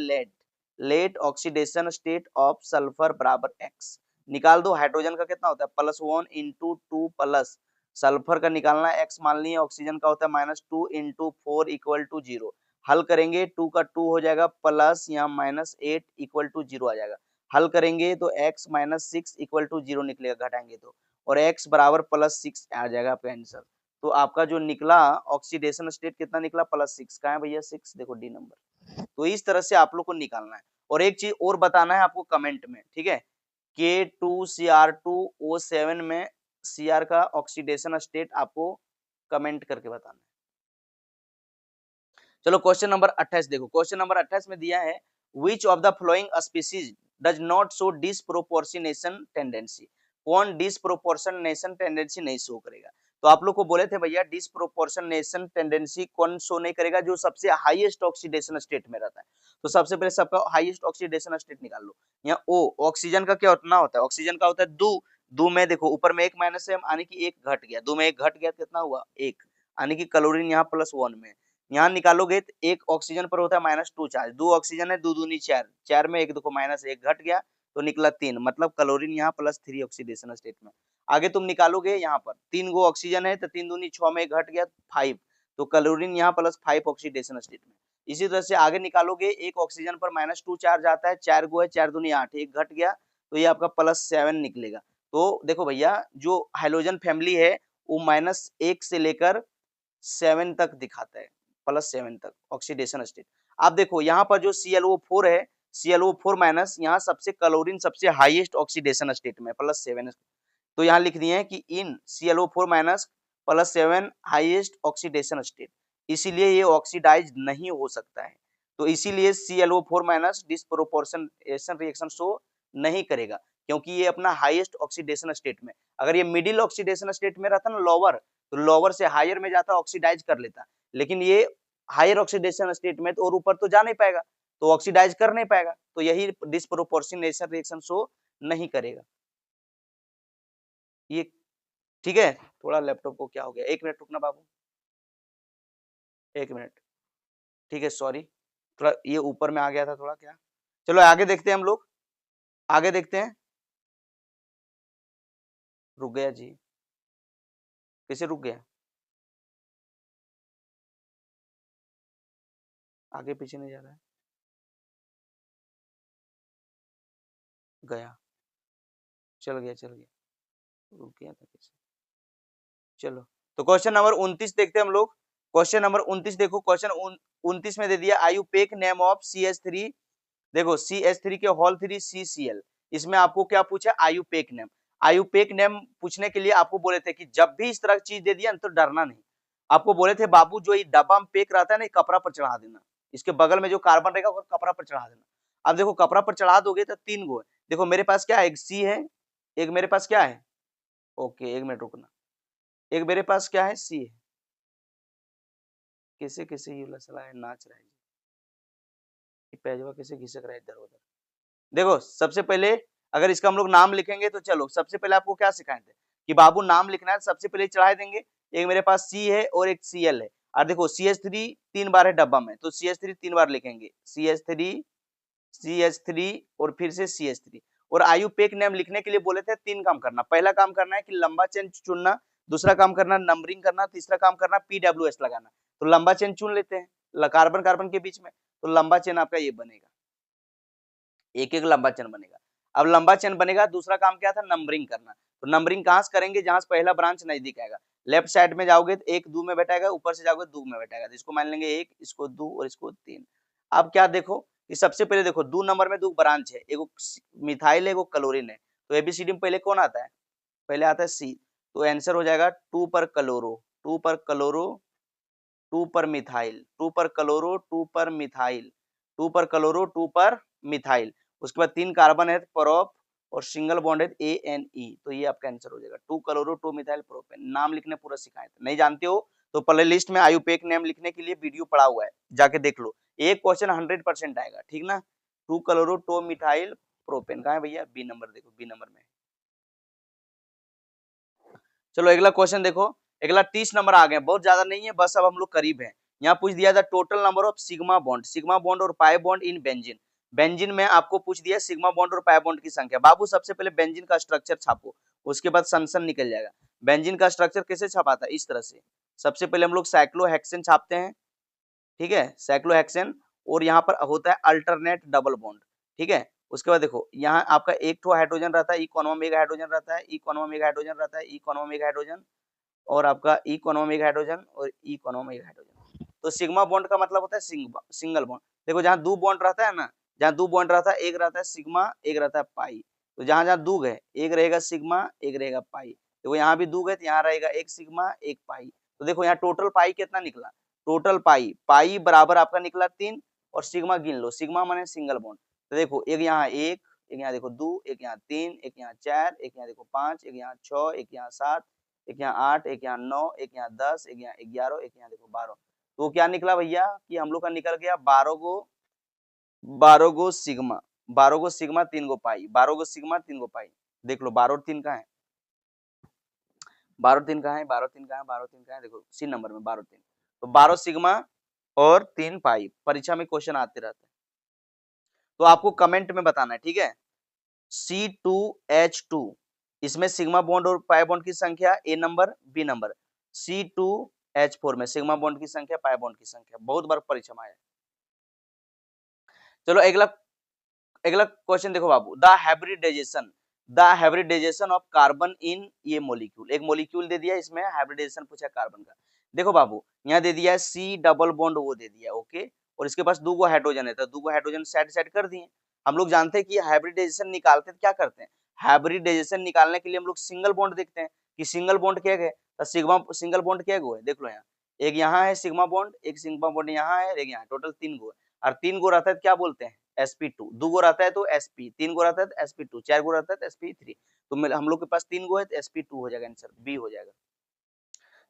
let oxidation state of sulphur बराबर X। निकाल दो, हाइड्रोजन का कितना होता है +1 × 2 प्लस, सल्फर का निकालना X मान लिए, ऑक्सीजन का होता है -2 × 4 = 0। हल करेंगे 2 का 2 हो जाएगा प्लस यहाँ -8 = 0 आ जाएगा। हल करेंगे तो x - 6 = 0 निकलेगा, घटाएंगे तो, और x बराबर +6 आ जाएगा आपका आंसर। तो आपका जो निकला ऑक्सीडेशन स्टेट कितना निकला, +6। कहाँ है भैया 6, देखो डी नंबर। तो इस तरह से आप लोग को निकालना है। और एक चीज और बताना है आपको कमेंट में, ठीक है, K2Cr2O7 में Cr का ऑक्सीडेशन स्टेट आपको कमेंट करके बताना है। चलो क्वेश्चन नंबर 28 देखो, क्वेश्चन नंबर 28 में दिया है which of the following species does not show disproportionation tendency। कौन डिसप्रोपोर्शनेशन टेंडेंसी नहीं शो करेगा। तो आप लोग को बोले थे भैया डिसप्रोपोर्शनेशन टेंडेंसी कौन शो नहीं करेगा, जो सबसे हाईएस्ट ऑक्सीडेशन स्टेट में रहता है। तो सबसे पहले सबका हाईएस्ट ऑक्सीडेशन स्टेट निकाल लो। यहाँ O ऑक्सीजन का क्या उतना होता है, ऑक्सीजन का होता है 2 में देखो ऊपर में एक माइनस है यानी कि एक घट गया, 2 में एक घट गया कितना हुआ 1, यानी कि क्लोरीन यहाँ +1 में। यहाँ निकालोगे तो एक ऑक्सीजन पर होता है -2 चार्ज, 2 ऑक्सीजन है, 2 दूनी 4, 4 में एक देखो -1 घट गया तो निकला 3, मतलब क्लोरीन यहाँ +3 ऑक्सीडेशन स्टेट में। आगे तुम निकालोगे यहाँ पर 3 गो ऑक्सीजन है तो 3 दूनी 6 में एक घट गया 5, तो क्लोरीन यहाँ +5 ऑक्सीडेशन स्टेट में। इसी तरह से आगे निकालोगे एक ऑक्सीजन पर -2 चार्ज आता है, 4 गो है, 4 दूनी 8, एक घट गया तो ये आपका +7 निकलेगा। तो देखो भैया जो हाइड्रोजन फैमिली है वो -1 से लेकर 7 तक दिखाता है, +7 तक ऑक्सीडेशन स्टेट। आप देखो यहाँ पर जो ClO4 है, ClO4 माइनस यहाँ सबसे क्लोरीन सबसे हाईएस्ट ऑक्सीडेशन स्टेट में +7, तो यहाँ लिख दिए हैं कि इन ClO4 minus +7 highest oxidation state, इसीलिए ये ऑक्सीडाइज नहीं हो सकता है। तो इसीलिए ClO4 minus disproportionation reaction show नहीं करेगा, क्योंकि ये अपना हाईएस्ट ऑक्सीडेशन स्टेट में, अगर ये मिडिल ऑक्सीडेशन स्टेट में रहता ना लोअर, तो लोअर से हायर में जाता ऑक्सीडाइज कर लेता, लेकिन ये हायर ऑक्सीडेशन स्टेट में तो और ऊपर तो जा नहीं पाएगा, तो ऑक्सीडाइज कर नहीं पाएगा, तो यही डिस्प्रोपोर्शनेशन रिएक्शन शो नहीं करेगा। ये ठीक है, थोड़ा लैपटॉप को क्या हो गया, 1 मिनट रुकना बाबू, 1 मिनट, ठीक है सॉरी, थोड़ा ये ऊपर में आ गया था थोड़ा क्या। चलो आगे देखते हैं हम लोग, आगे देखते हैं। रुक गया जी, कैसे रुक गया, आगे पीछे नहीं जा रहा है, गया, चल गया, रुक गया था कैसे। चलो तो क्वेश्चन नंबर 29 देखते हैं हम लोग। क्वेश्चन नंबर 29 देखो, क्वेश्चन 29 में दे दिया आयुपेक नेम ऑफ CH3, देखो CH3 के होल 3 CCl, इसमें आपको क्या पूछा आयुपेक नेम। आयुपेक नेम पूछने के लिए आपको बोले थे कि जब भी इस तरह की चीज दे दिया तो डरना नहीं, आपको बोले थे बाबू जो ये डब्बा में पेक रहता है ना कपड़ा पर चढ़ा देना, इसके बगल में जो कार्बन रहेगा वो कपड़ा पर चढ़ा देना। अब देखो कपड़ा पर चढ़ा दोगे तो 3 गो है, देखो मेरे पास क्या है, एक C है, एक मेरे पास क्या है, ओके 1 मिनट रुकना, एक मेरे पास क्या है C है, कैसे कैसे ये लसला है नाच रहा है, पैजवा कैसे घिसक रहा है इधर उधर। देखो सबसे पहले अगर इसका हम लोग नाम लिखेंगे तो चलो सबसे पहले आपको क्या सिखाए थे कि बाबू नाम लिखना है, सबसे पहले चढ़ा देंगे, एक मेरे पास C है और एक Cl है, और देखो CH3 3 बार है डब्बा में तो CH3 3 बार लिखेंगे, CH3 और फिर से CH3। और आयुपेक नेम लिखने के लिए बोले थे 3 काम करना, पहला काम करना है कि लंबा चेन चुनना, दूसरा काम करना नंबरिंग करना, तीसरा काम करना PWS लगाना। तो लंबा चेन चुन लेते हैं कार्बन कार्बन के बीच में, तो लंबा चेन आपका ये बनेगा, एक एक लंबा चेन बनेगा। अब लंबा चेन बनेगा, दूसरा काम क्या था नंबरिंग करना, तो नंबरिंग कहां से करेंगे, जहां से पहला ब्रांच नजदीक आएगा, लेफ्ट साइड में जाओगे तो 1 2 में बैठाएगा, ऊपर से जाओगे 2 में बैठाएगा, तो इसको मान लेंगे 1, इसको 2 और इसको 3। अब क्या देखो कि सबसे पहले देखो 2 नंबर में 2 ब्रांच है, एगो मिथाइल है एगो क्लोरीन है, तो एबीसीडी में पहले कौन आता है, पहले आता है सी, तो आंसर हो जाएगा 2 पर क्लोरो, 2 पर क्लोरो, 2 पर मिथाइल, 2 पर क्लोरो, 2 पर मिथाइल, 2 पर क्लोरो, 2 पर मिथाइल, उसके बाद 3 कार्बन है प्रोप और सिंगल बॉन्ड है ANE, तो ये आपका आंसर हो जाएगा 2 क्लोरो 2 मिथाइल प्रोपेन। नाम लिखने पूरा सिखाए थे, नहीं जानते हो तो प्ले लिस्ट में आयुपेक नेम लिखने के लिए वीडियो पड़ा हुआ है, जाके देख लो, एक क्वेश्चन 100% आएगा, ठीक ना। 2 क्लोरो 2 मिथाइल प्रोपेन कहाँ है भैया, बी नंबर देखो, बी नंबर में। चलो अगला क्वेश्चन देखो, अगला 30 नंबर आ गए, बहुत ज्यादा नहीं है, बस अब हम लोग करीब हैं। यहाँ पूछ दिया था total number of sigma bond और pi bond in benzene. Benzene में आपको पूछ दिया सिग्मा बॉन्ड और पाई बॉन्ड की संख्या। बाबू सबसे पहले बेंजीन का स्ट्रक्चर छापो, उसके बाद सन निकल जाएगा। बेंजीन का स्ट्रक्चर कैसे छपाता है, इस तरह से, सबसे पहले हम लोग साइक्लोहेक्सेन छापते हैं, ठीक है, साइक्लोहेक्सेन, और यहाँ पर होता है अल्टरनेट डबल बॉन्ड, ठीक है। उसके बाद देखो यहाँ आपका एक ठो हाइड्रोजन रहता है, ई कॉन्वा में एक हाइड्रोजन रहता है, ई कॉन्वा में एक हाइड्रोजन रहता है, ई कॉन्वा में एक हाइड्रोजन, और आपका ई कॉन्वा में एक हाइड्रोजन और ई कॉन्वा में एक हाइड्रोजन। तो सिग्मा बॉन्ड का मतलब होता है सिंगल बॉन्ड। देखो जहाँ 2 बॉन्ड रहता है ना, जहाँ 2 बॉन्ड रहता है, एक रहता है सिग्मा, एक रहता है पाई, तो जहाँ जहाँ 2 है, एक रहेगा सिग्मा, एक रहेगा पाई। देखो यहाँ भी 2 है तो यहाँ रहेगा एक सिग्मा एक पाई, तो देखो यहाँ टोटल पाई कितना निकला, टोटल पाई बराबर आपका निकला 3, और सिग्मा गिन लो, सिग्मा माने सिंगल बॉन्ड, तो देखो एक यहाँ एक यहाँ देखो 2, एक यहाँ 3, एक यहाँ 4, एक यहाँ देखो 5, एक यहाँ 6, एक यहाँ 7, एक यहाँ 8, एक यहाँ 9, एक यहाँ 10, एक यहाँ 11, एक यहाँ देखो 12, तो क्या निकला भैया कि हम लोग का निकल गया 12 गो सिग्मा, 12 गो सिग्मा 3 गो पाई, 12 गो सिग्मा 3 गो पाई। देख लो 12 और 3 कहाँ है, 12 और 3 कहाँ है, 12 3 कहाँ है, 12 3 कहाँ है, देखो सी नंबर में 12 3, तो 12 सिग्मा और 3 पाई। परीक्षा में क्वेश्चन आते रहते हैं, तो आपको कमेंट में बताना है, ठीक है। C2H2 इसमें सिग्मा बॉन्ड और पाई बॉन्ड की संख्या ए नंबर, बी नंबर। C2H4 में सिग्मा बॉन्ड की संख्या, पाई बॉन्ड की संख्या। बहुत बार परीक्षा में आया। चलो अगला अगला क्वेश्चन देखो बाबू, the hybridisation of carbon in ये मॉलिक्यूल। एक मॉलिक्यूल दे दिया, इसमें हाइब्रिडाइजेशन पूछा कार्बन का। देखो बाबू यहाँ दे दिया है सी डबल बॉन्ड वो दे दिया, ओके, और इसके पास दो हाइड्रोजन है, तो दो हाइड्रोजन साइड साइड कर दिए। हम लोग जानते हैं कि हाइब्रिडाइजेशन निकालते हैं क्या करते हैं, हाइब्रिडाइजेशन निकालने के लिए हम लोग सिंगल बॉन्ड देखते हैं कि सिंगल बॉन्ड क्या है, तो सिंगल बॉन्ड क्या है, देख लो यहाँ एक यहाँ है सिग्मा बॉन्ड, एक सिग्मा बॉन्ड यहाँ है, एक यहाँ, टोटल 3 गो है। और 3 गो रहता है क्या बोलते हैं, sp2, 2 गो रहता है तो sp, 3 गो रहता है तो sp2, 4 गो रहता है तो sp3। तो हम लोग के पास 3 गो है तो sp2 हो जाएगा, आंसर बी हो जाएगा।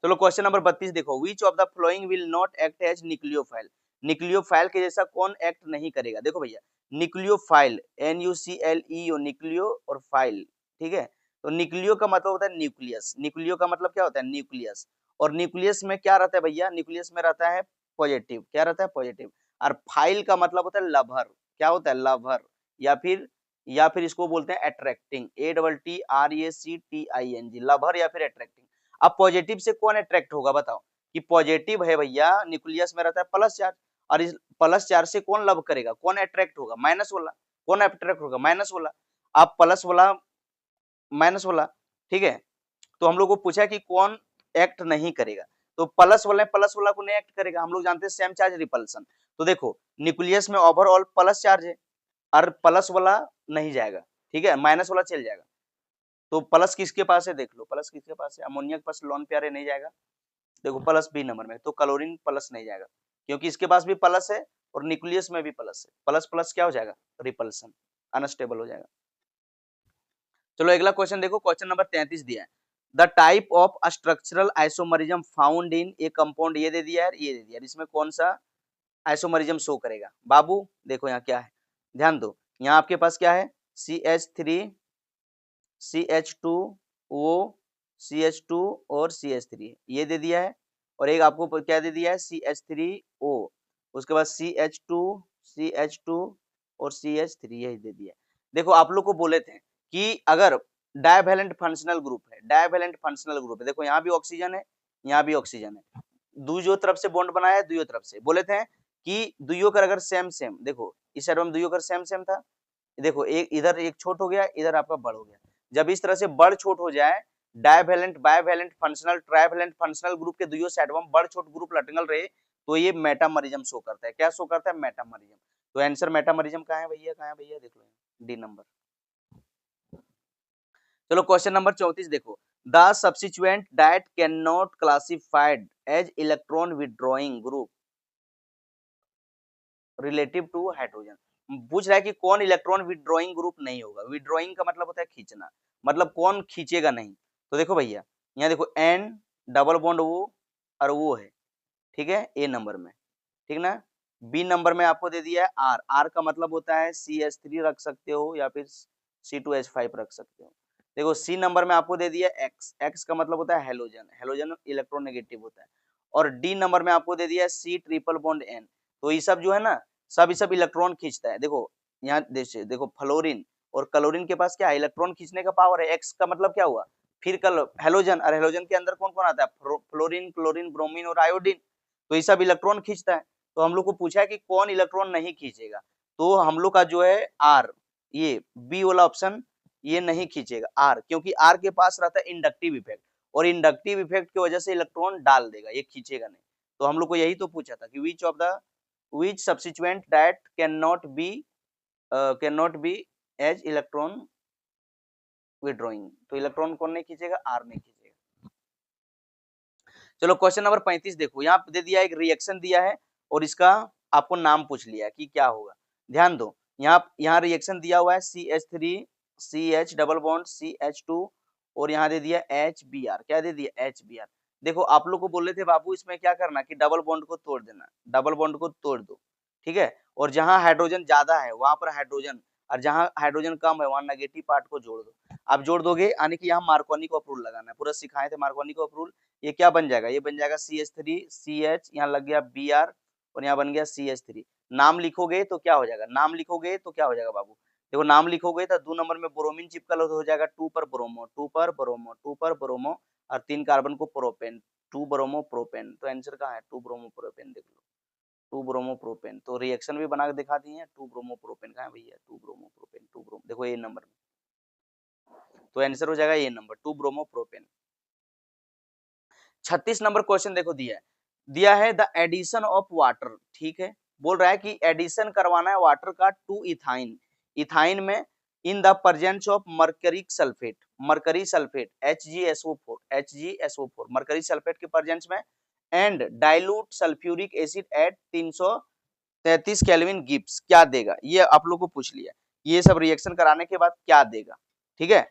चलो क्वेश्चन नंबर 32 देखो, which of the following will not act as nucleophile. Nucleophile के जैसा कौन एक्ट नहीं करेगा, देखो भैया न्यूक्लियोफाइल NuCleo न्यूक्लियो और फाइल, ठीक है। तो न्यूक्लियो का मतलब होता है न्यूक्लियस, न्यूक्लियो का मतलब क्या होता है न्यूक्लियस, और न्यूक्लियस में क्या रहता है भैया, न्यूक्लियस में रहता है पॉजिटिव, क्या रहता है पॉजिटिव। और फाइल का मतलब होता है लवर, क्या होता है लवर, या फिर इसको बोलते हैं अट्रैक्टिंग, ATTRACTING, लवर या फिर अट्रैक्टिंग। अब पॉजिटिव से कौन अट्रैक्ट होगा बताओ, कि पॉजिटिव है भैया, न्यूक्लियस में रहता है प्लस चार्ज, और इस प्लस चार्ज से कौन लव करेगा, कौन अट्रैक्ट होगा, माइनस वाला। कौन अट्रैक्ट होगा, माइनस वाला। अब प्लस वाला माइनस वाला, ठीक है। तो हम लोग को पूछा कि कौन एक्ट नहीं करेगा, तो प्लस वाला को नहीं एक्ट करेगा। हम लोग जानते हैं सेम चार्ज रिपल्सन। तो देखो न्यूक्लियस में ओवरऑल प्लस चार्ज है, और प्लस वाला नहीं जाएगा, ठीक है, माइनस वाला चल जाएगा। तो प्लस किसके पास है, देख लो प्लस किसके पास है, अमोनिया के पास लोन प्यारे नहीं जाएगा। देखो प्लस बी नंबर में, तो क्लोरीन प्लस नहीं जाएगा, क्योंकि इसके पास भी प्लस है और न्यूक्लियस में भी प्लस है। प्लस प्लस क्या हो जाएगा, रिपल्सन, अनस्टेबल हो जाएगा। चलो अगला क्वेश्चन देखो, क्वेश्चन नंबर 33 दिया है, the type of structural isomerism found in A compound, ये दे दिया है, ये दे दिया है, इसमें कौन सा आइसोमरिज्म शो करेगा बाबू। देखो यहाँ क्या है, ध्यान दो, यहाँ आपके पास क्या है CH3 CH2O CH2 और CH3 ये दे दिया है, और एक आपको क्या दे दिया है CH3O, उसके बाद CH2 और CH3 यही दे दिया है। देखो आप लोग को बोले थे कि अगर डायवैलेंट फंक्शनल ग्रुप है, डायवैलेंट फंक्शनल ग्रुप है, देखो यहाँ भी ऑक्सीजन है, यहाँ भी ऑक्सीजन है, दुइयों तरफ से बॉन्ड बनाया है, दुइयों तरफ से बोले थे कि दुइयों का अगर सेम सेम, देखो इस साइड में दुइयों का सेम सेम था, देखो एक इधर एक छोट हो गया, इधर आपका बड़ हो गया। जब इस तरह से बड़ छोट हो जाए, डायवैलेंट बायवैलेंट फंक्शनल ट्राइवैलेंट फंक्शनल ग्रुप के दुइयों साइड में बड़ छोट ग्रुप लटकल रहे, तो ये मेटामरिज्म शो करता है, क्या शो करता है, मेटामरिज्म। तो आंसर मेटामरिज्म कहाँ है भैया, कहाँ है भैया, देख लो डी नंबर। चलो क्वेश्चन नंबर 34 देखो, the substituent that can not classified as electron withdrawing group relative to hydrogen. पूछ रहा है कि कौन इलेक्ट्रॉन विड्रॉइंग ग्रुप नहीं होगा, विड्रॉइंग का मतलब होता है खींचना, मतलब कौन खींचेगा नहीं। तो देखो भैया यहाँ देखो N डबल बॉन्ड वो और वो है, ठीक है, ए नंबर में, ठीक ना। बी नंबर में आपको दे दिया है R, R का मतलब होता है CH3 रख सकते हो या फिर C2H5 रख सकते हो। देखो सी नंबर में आपको दे दिया X, X का मतलब होता है हेलोजन, हेलोजन इलेक्ट्रोनेगेटिव होता है। और डी नंबर में आपको दे दिया है C ट्रिपल बॉन्ड N, तो ये सब जो है ना, सब इलेक्ट्रॉन खींचता है। देखो यहाँ देखो फ्लोरीन और क्लोरीन के पास क्या है, इलेक्ट्रॉन खींचने का पावर है। एक्स का मतलब क्या हुआ, फिर कल हेलोजन, और हेलोजन के अंदर कौन कौन आता है, फ्लोरीन क्लोरीन ब्रोमीन और आयोडीन, तो ये सब इलेक्ट्रॉन खींचता है। तो हम लोग को पूछा है कि कौन इलेक्ट्रॉन नहीं खींचेगा, तो हम लोग का जो है आर, ये बी वाला ऑप्शन ये नहीं खींचेगा आर, क्योंकि आर के पास रहता है इंडक्टिव इफेक्ट, और इंडक्टिव इफेक्ट की वजह से इलेक्ट्रॉन डाल देगा, ये खींचेगा नहीं। तो हम लोग को यही तो पूछा था कि which substituent that cannot be as electron withdrawing, तो इलेक्ट्रॉन कौन नहीं खींचेगा, आर नहीं खींचेगा। चलो क्वेश्चन नंबर 35 देखो, यहाँ दे दिया एक रिएक्शन दिया है और इसका आपको नाम पूछ लिया कि क्या होगा। ध्यान दो, यहाँ रिएक्शन दिया हुआ है CH3 CH double bond CH2 और यहाँ दे दिया HBr, क्या दे दिया HBr। देखो आप लोग को बोले थे बाबू इसमें क्या करना कि डबल बॉन्ड को तोड़ देना, डबल बॉन्ड को तोड़ दो, ठीक है, और जहां हाइड्रोजन ज्यादा है वहां पर हाइड्रोजन, और जहां हाइड्रोजन कम है वहां नेगेटिव पार्ट को जोड़ दो। आप जोड़ दोगे यानी कि यहाँ मार्कोनी को अप्रूल लगाना है, पूरा सिखाए थे मार्कोनी को अप्रूल। ये क्या बन जाएगा, ये बन जाएगा CH3 CH, यहाँ लग गया Br और यहाँ बन गया CH3। नाम लिखोगे तो क्या हो जाएगा, नाम लिखोगे तो क्या हो जाएगा बाबू, देखो नाम लिखोगे तो 2 नंबर में ब्रोमीन चिपकल हो जाएगा 2 पर ब्रोमो, 2 पर ब्रोमो, 2 पर ब्रोमो, और 3 कार्बन को प्रोपेन, 2 ब्रोमो प्रोपेन। तो आंसर कहाँ है, 2 ब्रोमो प्रोपेन। देख लो 2 ब्रोमो प्रोपेन। तो रिएक्शन भी बना के दिखा दिए हैं। 2 ब्रोमो प्रोपेन कहाँ है भैया, 2 ब्रोमो प्रोपेन, 2 ब्रोमो, देखो ये नंबर में। तो आंसर हो जाएगा ये number 2 bromo propane. 36 number question देखो दिया है द एडिशन ऑफ वाटर। ठीक है, बोल रहा है कि एडिशन करवाना है वाटर का टू इथाइन, इथाइन में in the presence of mercuric sulphate, mercury sulphate HgSO4, HgSO4 mercury sulphate के प्रेजेंस में, and dilute sulphuric acid at 333 kelvin gives, क्या देगा। ये आप लोग को पूछ लिया, ये सब रिएक्शन कराने के बाद क्या देगा। ठीक है,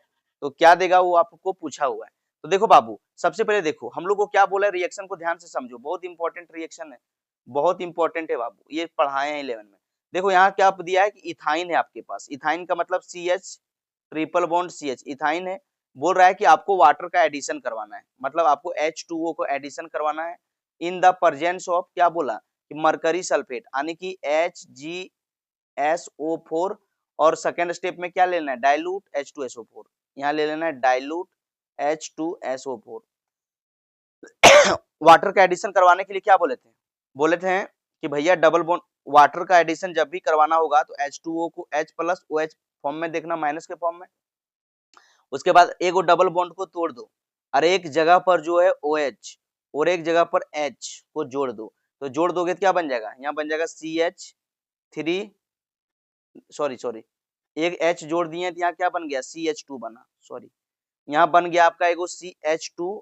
तो क्या देगा वो आपको पूछा हुआ है। तो देखो बाबू, सबसे पहले देखो हम लोग को क्या बोला है, रिएक्शन को ध्यान से समझो, बहुत इंपॉर्टेंट रिएक्शन है, बहुत इंपॉर्टेंट है बाबू, ये पढ़ाए हैं 11 में। देखो यहाँ क्या दिया है कि इथाइन है आपके पास, इथाइन का मतलब CH triple bond CH, ethyne है। बोल रहा है कि आपको वाटर का एडिशन करवाना है, मतलब आपको H2O को एडिशन करवाना है इन द प्रेजेंस ऑफ, क्या बोला कि मरकरी सल्फेट, यानी कि HgSO4, और सेकेंड स्टेप में क्या लेना है, डाइल्यूट H2SO4, यहाँ ले लेना है डाइल्यूट H2SO4। वाटर का एडिशन करवाने के लिए क्या बोले थे कि भैया डबल बॉन्ड, वाटर का एडिशन जब भी करवाना होगा तो H2O को H प्लस OH फॉर्म में देखना, माइनस के फॉर्म में। उसके बाद एक डबल बॉन्ड को तोड़ दो और एक जगह पर जो है OH और एक जगह पर H को जोड़ दो, तो जोड़ दोगे तो क्या बन जाएगा, यहाँ बन जाएगा CH3, सॉरी एक H जोड़ दिए तो यहाँ क्या बन गया, CH2 बना, सॉरी यहाँ बन गया आपका एगो CH2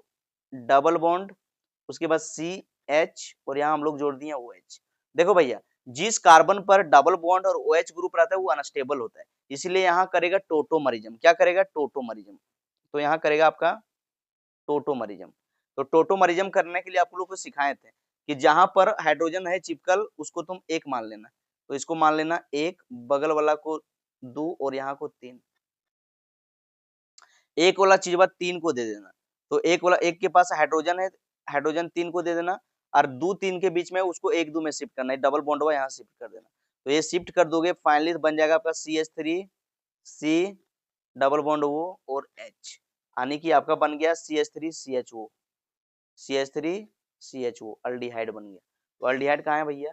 डबल बॉन्ड, उसके बाद CH, और यहाँ हम लोग जोड़ दिए OH। देखो भैया, जिस कार्बन पर डबल बॉन्ड और OH ग्रुप रहता है वो अनस्टेबल होता है, इसलिए यहाँ करेगा टोटोमरिज्म, क्या करेगा, टोटोमरिज्म। तो यहाँ करेगा आपका टोटोमरिज्म। तो टोटोमरिज्म करने के लिए आप लोग को सिखाए थे कि जहां पर हाइड्रोजन है चिपकल उसको तुम 1 मान लेना, तो इसको मान लेना 1, बगल वाला को 2 और यहाँ को 3, एक वाला चीज बाद 3 को दे देना। तो एक वाला, एक के पास हाइड्रोजन है, हाइड्रोजन 3 को दे देना, और 2 3 के बीच में उसको 1 2 में शिफ्ट करना है, डबल बॉन्ड हुआ यहाँ शिफ्ट कर देना। तो ये शिफ्ट कर दोगे, फाइनली बन जाएगा आपका CH3 C double bond O और H, यानी कि आपका बन गया CH3 CHO, CH3 CHO aldehyde बन गया। तो अल्डिहाइड कहाँ है भैया,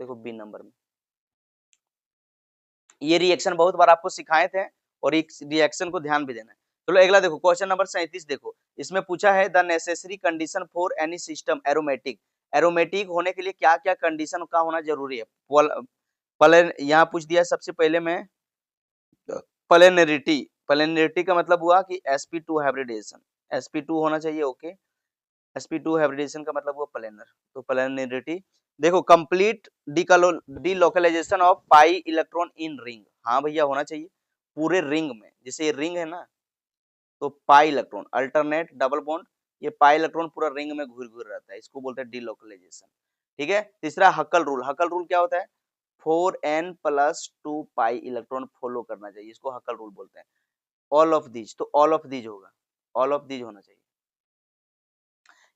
देखो B नंबर में। ये रिएक्शन बहुत बार आपको सिखाए थे और एक रिएक्शन को ध्यान भी देना है। चलो अगला देखो, क्वेश्चन नंबर 37 देखो, इसमें पूछा है the necessary condition for any system aromatic, aromatic होने के लिए क्या क्या कंडीशन का होना जरूरी है। पहले यहाँ पूछ दिया सबसे पहले में प्लेनरिटी, प्लेनरिटी का मतलब हुआ कि sp2 हाइब्रिडेशन, sp2 होना चाहिए, ओके, sp2 हाइब्रिडेशन का मतलब हुआ प्लेनर। तो प्लेनरिटी देखो, complete delocalization of pi electron in ring, हाँ भैया होना चाहिए पूरे रिंग में, जैसे ये रिंग है ना, तो pi electron alternate double bond, ये पाई इलेक्ट्रॉन पूरा रिंग में घूर घूर रहता है, इसको बोलते हैं डीलोकलाइजेशन। ठीक है, तीसरा हक्कल रूल, हक्कल रूल क्या होता है, 4n+2 पाई इलेक्ट्रॉन फॉलो करना चाहिए, इसको हक्कल रूल बोलते हैं। ऑल ऑफ दीज, तो ऑल ऑफ दीज होगा, ऑल ऑफ दीज होना चाहिए,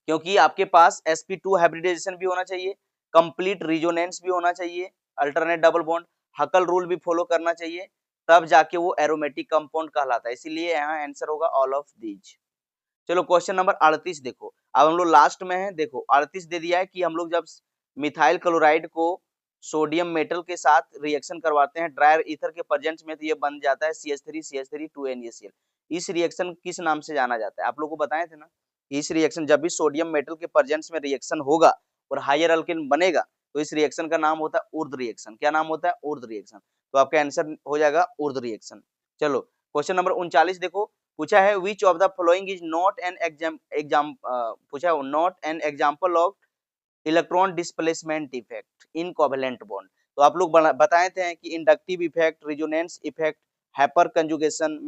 क्योंकि आपके पास sp2 हाइब्रिडाइजेशन भी होना चाहिए, कंप्लीट रिजोनेंस भी होना चाहिए, अल्टरनेट डबल बॉन्ड, हकल रूल भी फॉलो करना चाहिए, तब जाके वो एरोमेटिक कंपाउंड कहलाता है, इसीलिए यहाँ आंसर होगा ऑल ऑफ दीज। चलो क्वेश्चन नंबर 38 देखो, अब हम लोग लास्ट में है, देखो 38 दे दिया है कि हम लोग जब मिथाइल क्लोराइड को सोडियम मेटल के साथ रिएक्शन करवाते हैं ड्रायर ईथर के प्रेजेंस में, तो ये बन जाता है CH3 2NaCl। इस रिएक्शन किस नाम से जाना जाता है, आप लोग को बताए थे ना, इस रिएक्शन जब भी सोडियम मेटल के प्रेजेंस में रिएक्शन होगा और हायर अल्केन बनेगा तो इस रिएक्शन का नाम होता है उर्ध रिएक्शन। क्या नाम होता है, उर्ध रिएक्शन। तो आपका आंसर हो जाएगा उर्ध रिएक्शन। चलो क्वेश्चन नंबर 39 देखो, पूछा है विच of the following is not an पूछा है not an example of electron displacement effect in covalent bond. तो आप लोग बताए थे कि inductive effect, resonance effect, hyper conjugation,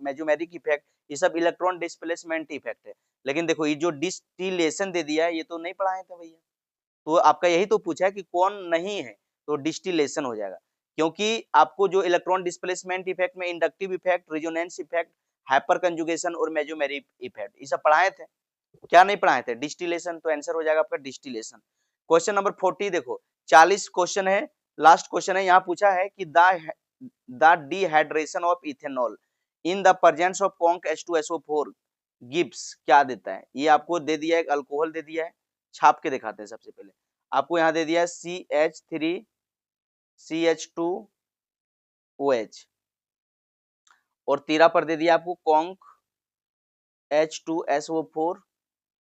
mesomeric effect, ये सब इलेक्ट्रॉन डिस्प्लेसमेंट इफेक्ट है। लेकिन देखो ये जो डिस्टिलेशन दे दिया है ये तो नहीं पढ़ाए थे भैया, तो आपका यही तो पूछा है कि कौन नहीं है, तो डिस्टिलेशन हो जाएगा, क्योंकि आपको जो इलेक्ट्रॉन डिस्प्लेसमेंट इफेक्ट में inductive effect, resonance effect, hyper conjugation और मेजोमेरिक इफेक्ट ये सब पढ़ाए थे, क्या नहीं पढ़ाए थे, डिस्टिलेशन। तो आंसर हो जाएगा आपका डिस्टिलेशन। क्वेश्चन नंबर 40 देखो, 40 क्वेश्चन है, लास्ट क्वेश्चन है, यहाँ पूछा है कि the dehydration of ethanol in the presence of conc H2SO4 Gibbs क्या देता है। ये आपको दे दिया है, एक अल्कोहल दे दिया है, छाप के दिखाते हैं। सबसे पहले आपको यहाँ दे दिया है CH3CH2OH और 13 पर दे दिया आपको कॉन्क H2SO4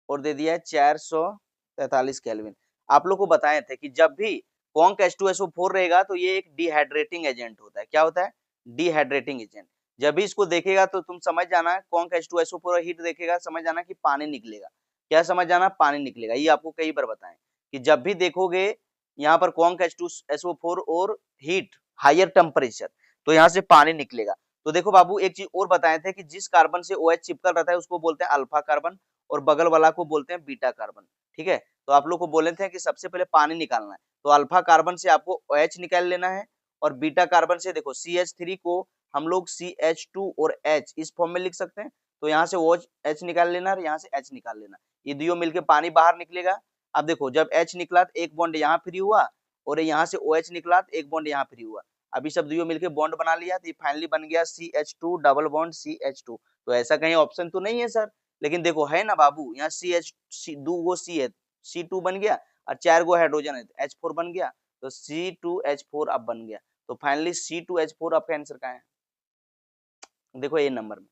और दे दिया है 443 केल्विन। आप लोग को बताए थे कि जब भी कॉन्क H2SO4 रहेगा तो ये एक डिहाइड्रेटिंग एजेंट होता है। क्या होता है? Dehydrating agent. जब भी इसको देखेगा तो तुम समझ जाना, कॉन्क H2SO4 हीट देखेगा, समझ जाना कि पानी निकलेगा। क्या समझ जाना? पानी निकलेगा। ये आपको कई बार बताएं कि जब भी देखोगे यहाँ पर कॉन्क H2SO4 और हीट हायर टेम्परेचर, तो यहाँ से पानी निकलेगा। तो देखो बाबू, एक चीज और बताए थे कि जिस कार्बन से OH चिपकल रहता है उसको बोलते हैं अल्फा कार्बन और बगल वाला को बोलते हैं बीटा कार्बन। ठीक है, तो आप लोग को बोले थे कि सबसे पहले पानी निकालना है, तो अल्फा कार्बन से आपको OH निकाल लेना है और बीटा कार्बन से देखो CH3 को हम लोग CH2 और H इस फॉर्म में लिख सकते हैं। तो यहाँ से OH निकाल लेना और यहाँ से H निकाल लेना, ये दोनों मिलके पानी बाहर निकलेगा। अब देखो, जब H निकला तो एक बॉन्ड यहाँ फ्री हुआ और यहाँ से OH निकला तो एक बॉन्ड यहाँ फ्री हुआ। अभी सब दोनों मिलके बॉन्ड बना लिया तो ये फाइनली बन गया CH2 डबल बॉन्ड CH2। तो ऐसा कहीं ऑप्शन तो नहीं है सर, लेकिन देखो है ना बाबू, यहाँ दो गो C है, C2 बन गया और 4 गो हाइड्रोजन है, H4 बन गया, तो C2H4 अब बन गया। तो फाइनली C2H4 आपका आंसर कहाँ है? देखो ये नंबर में।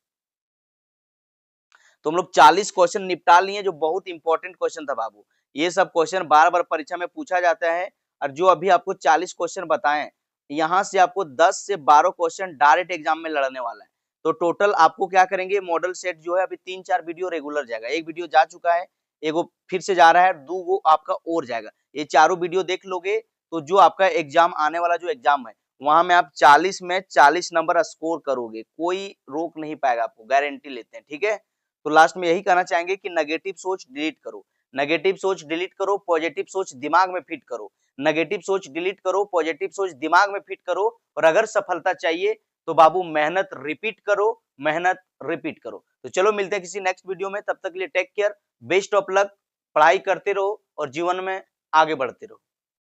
तो हम लोग 40 क्वेश्चन निपटा लिए, जो बहुत इंपॉर्टेंट क्वेश्चन था बाबू। ये सब क्वेश्चन बार बार परीक्षा में पूछा जाता है, और जो अभी आपको 40 क्वेश्चन बताएं, यहाँ से आपको 10 से 12 क्वेश्चन डायरेक्ट एग्जाम में लड़ने वाला है। तो टोटल आपको क्या करेंगे, मॉडल सेट जो है अभी 3-4 वीडियो रेगुलर जाएगा। एक वीडियो जा चुका है, एगो फिर से जा रहा है, 2 गो आपका और जाएगा। ये चारों वीडियो देख लोगे तो जो आपका एग्जाम आने वाला जो एग्जाम है, वहां में आप 40 में 40 नंबर स्कोर करोगे, कोई रोक नहीं पाएगा आपको, गारंटी लेते हैं। ठीक है, तो लास्ट में यही कहना चाहेंगे कि नेगेटिव सोच डिलीट करो, नेगेटिव सोच डिलीट करो, पॉजिटिव सोच दिमाग में फिट करो। नेगेटिव सोच डिलीट करो, पॉजिटिव सोच दिमाग में फिट करो, और अगर सफलता चाहिए तो बाबू मेहनत रिपीट करो, मेहनत रिपीट करो। तो चलो मिलते हैं किसी नेक्स्ट वीडियो में, तब तक के लिए take care, best of luck, पढ़ाई करते रहो और जीवन में आगे बढ़ते रहो।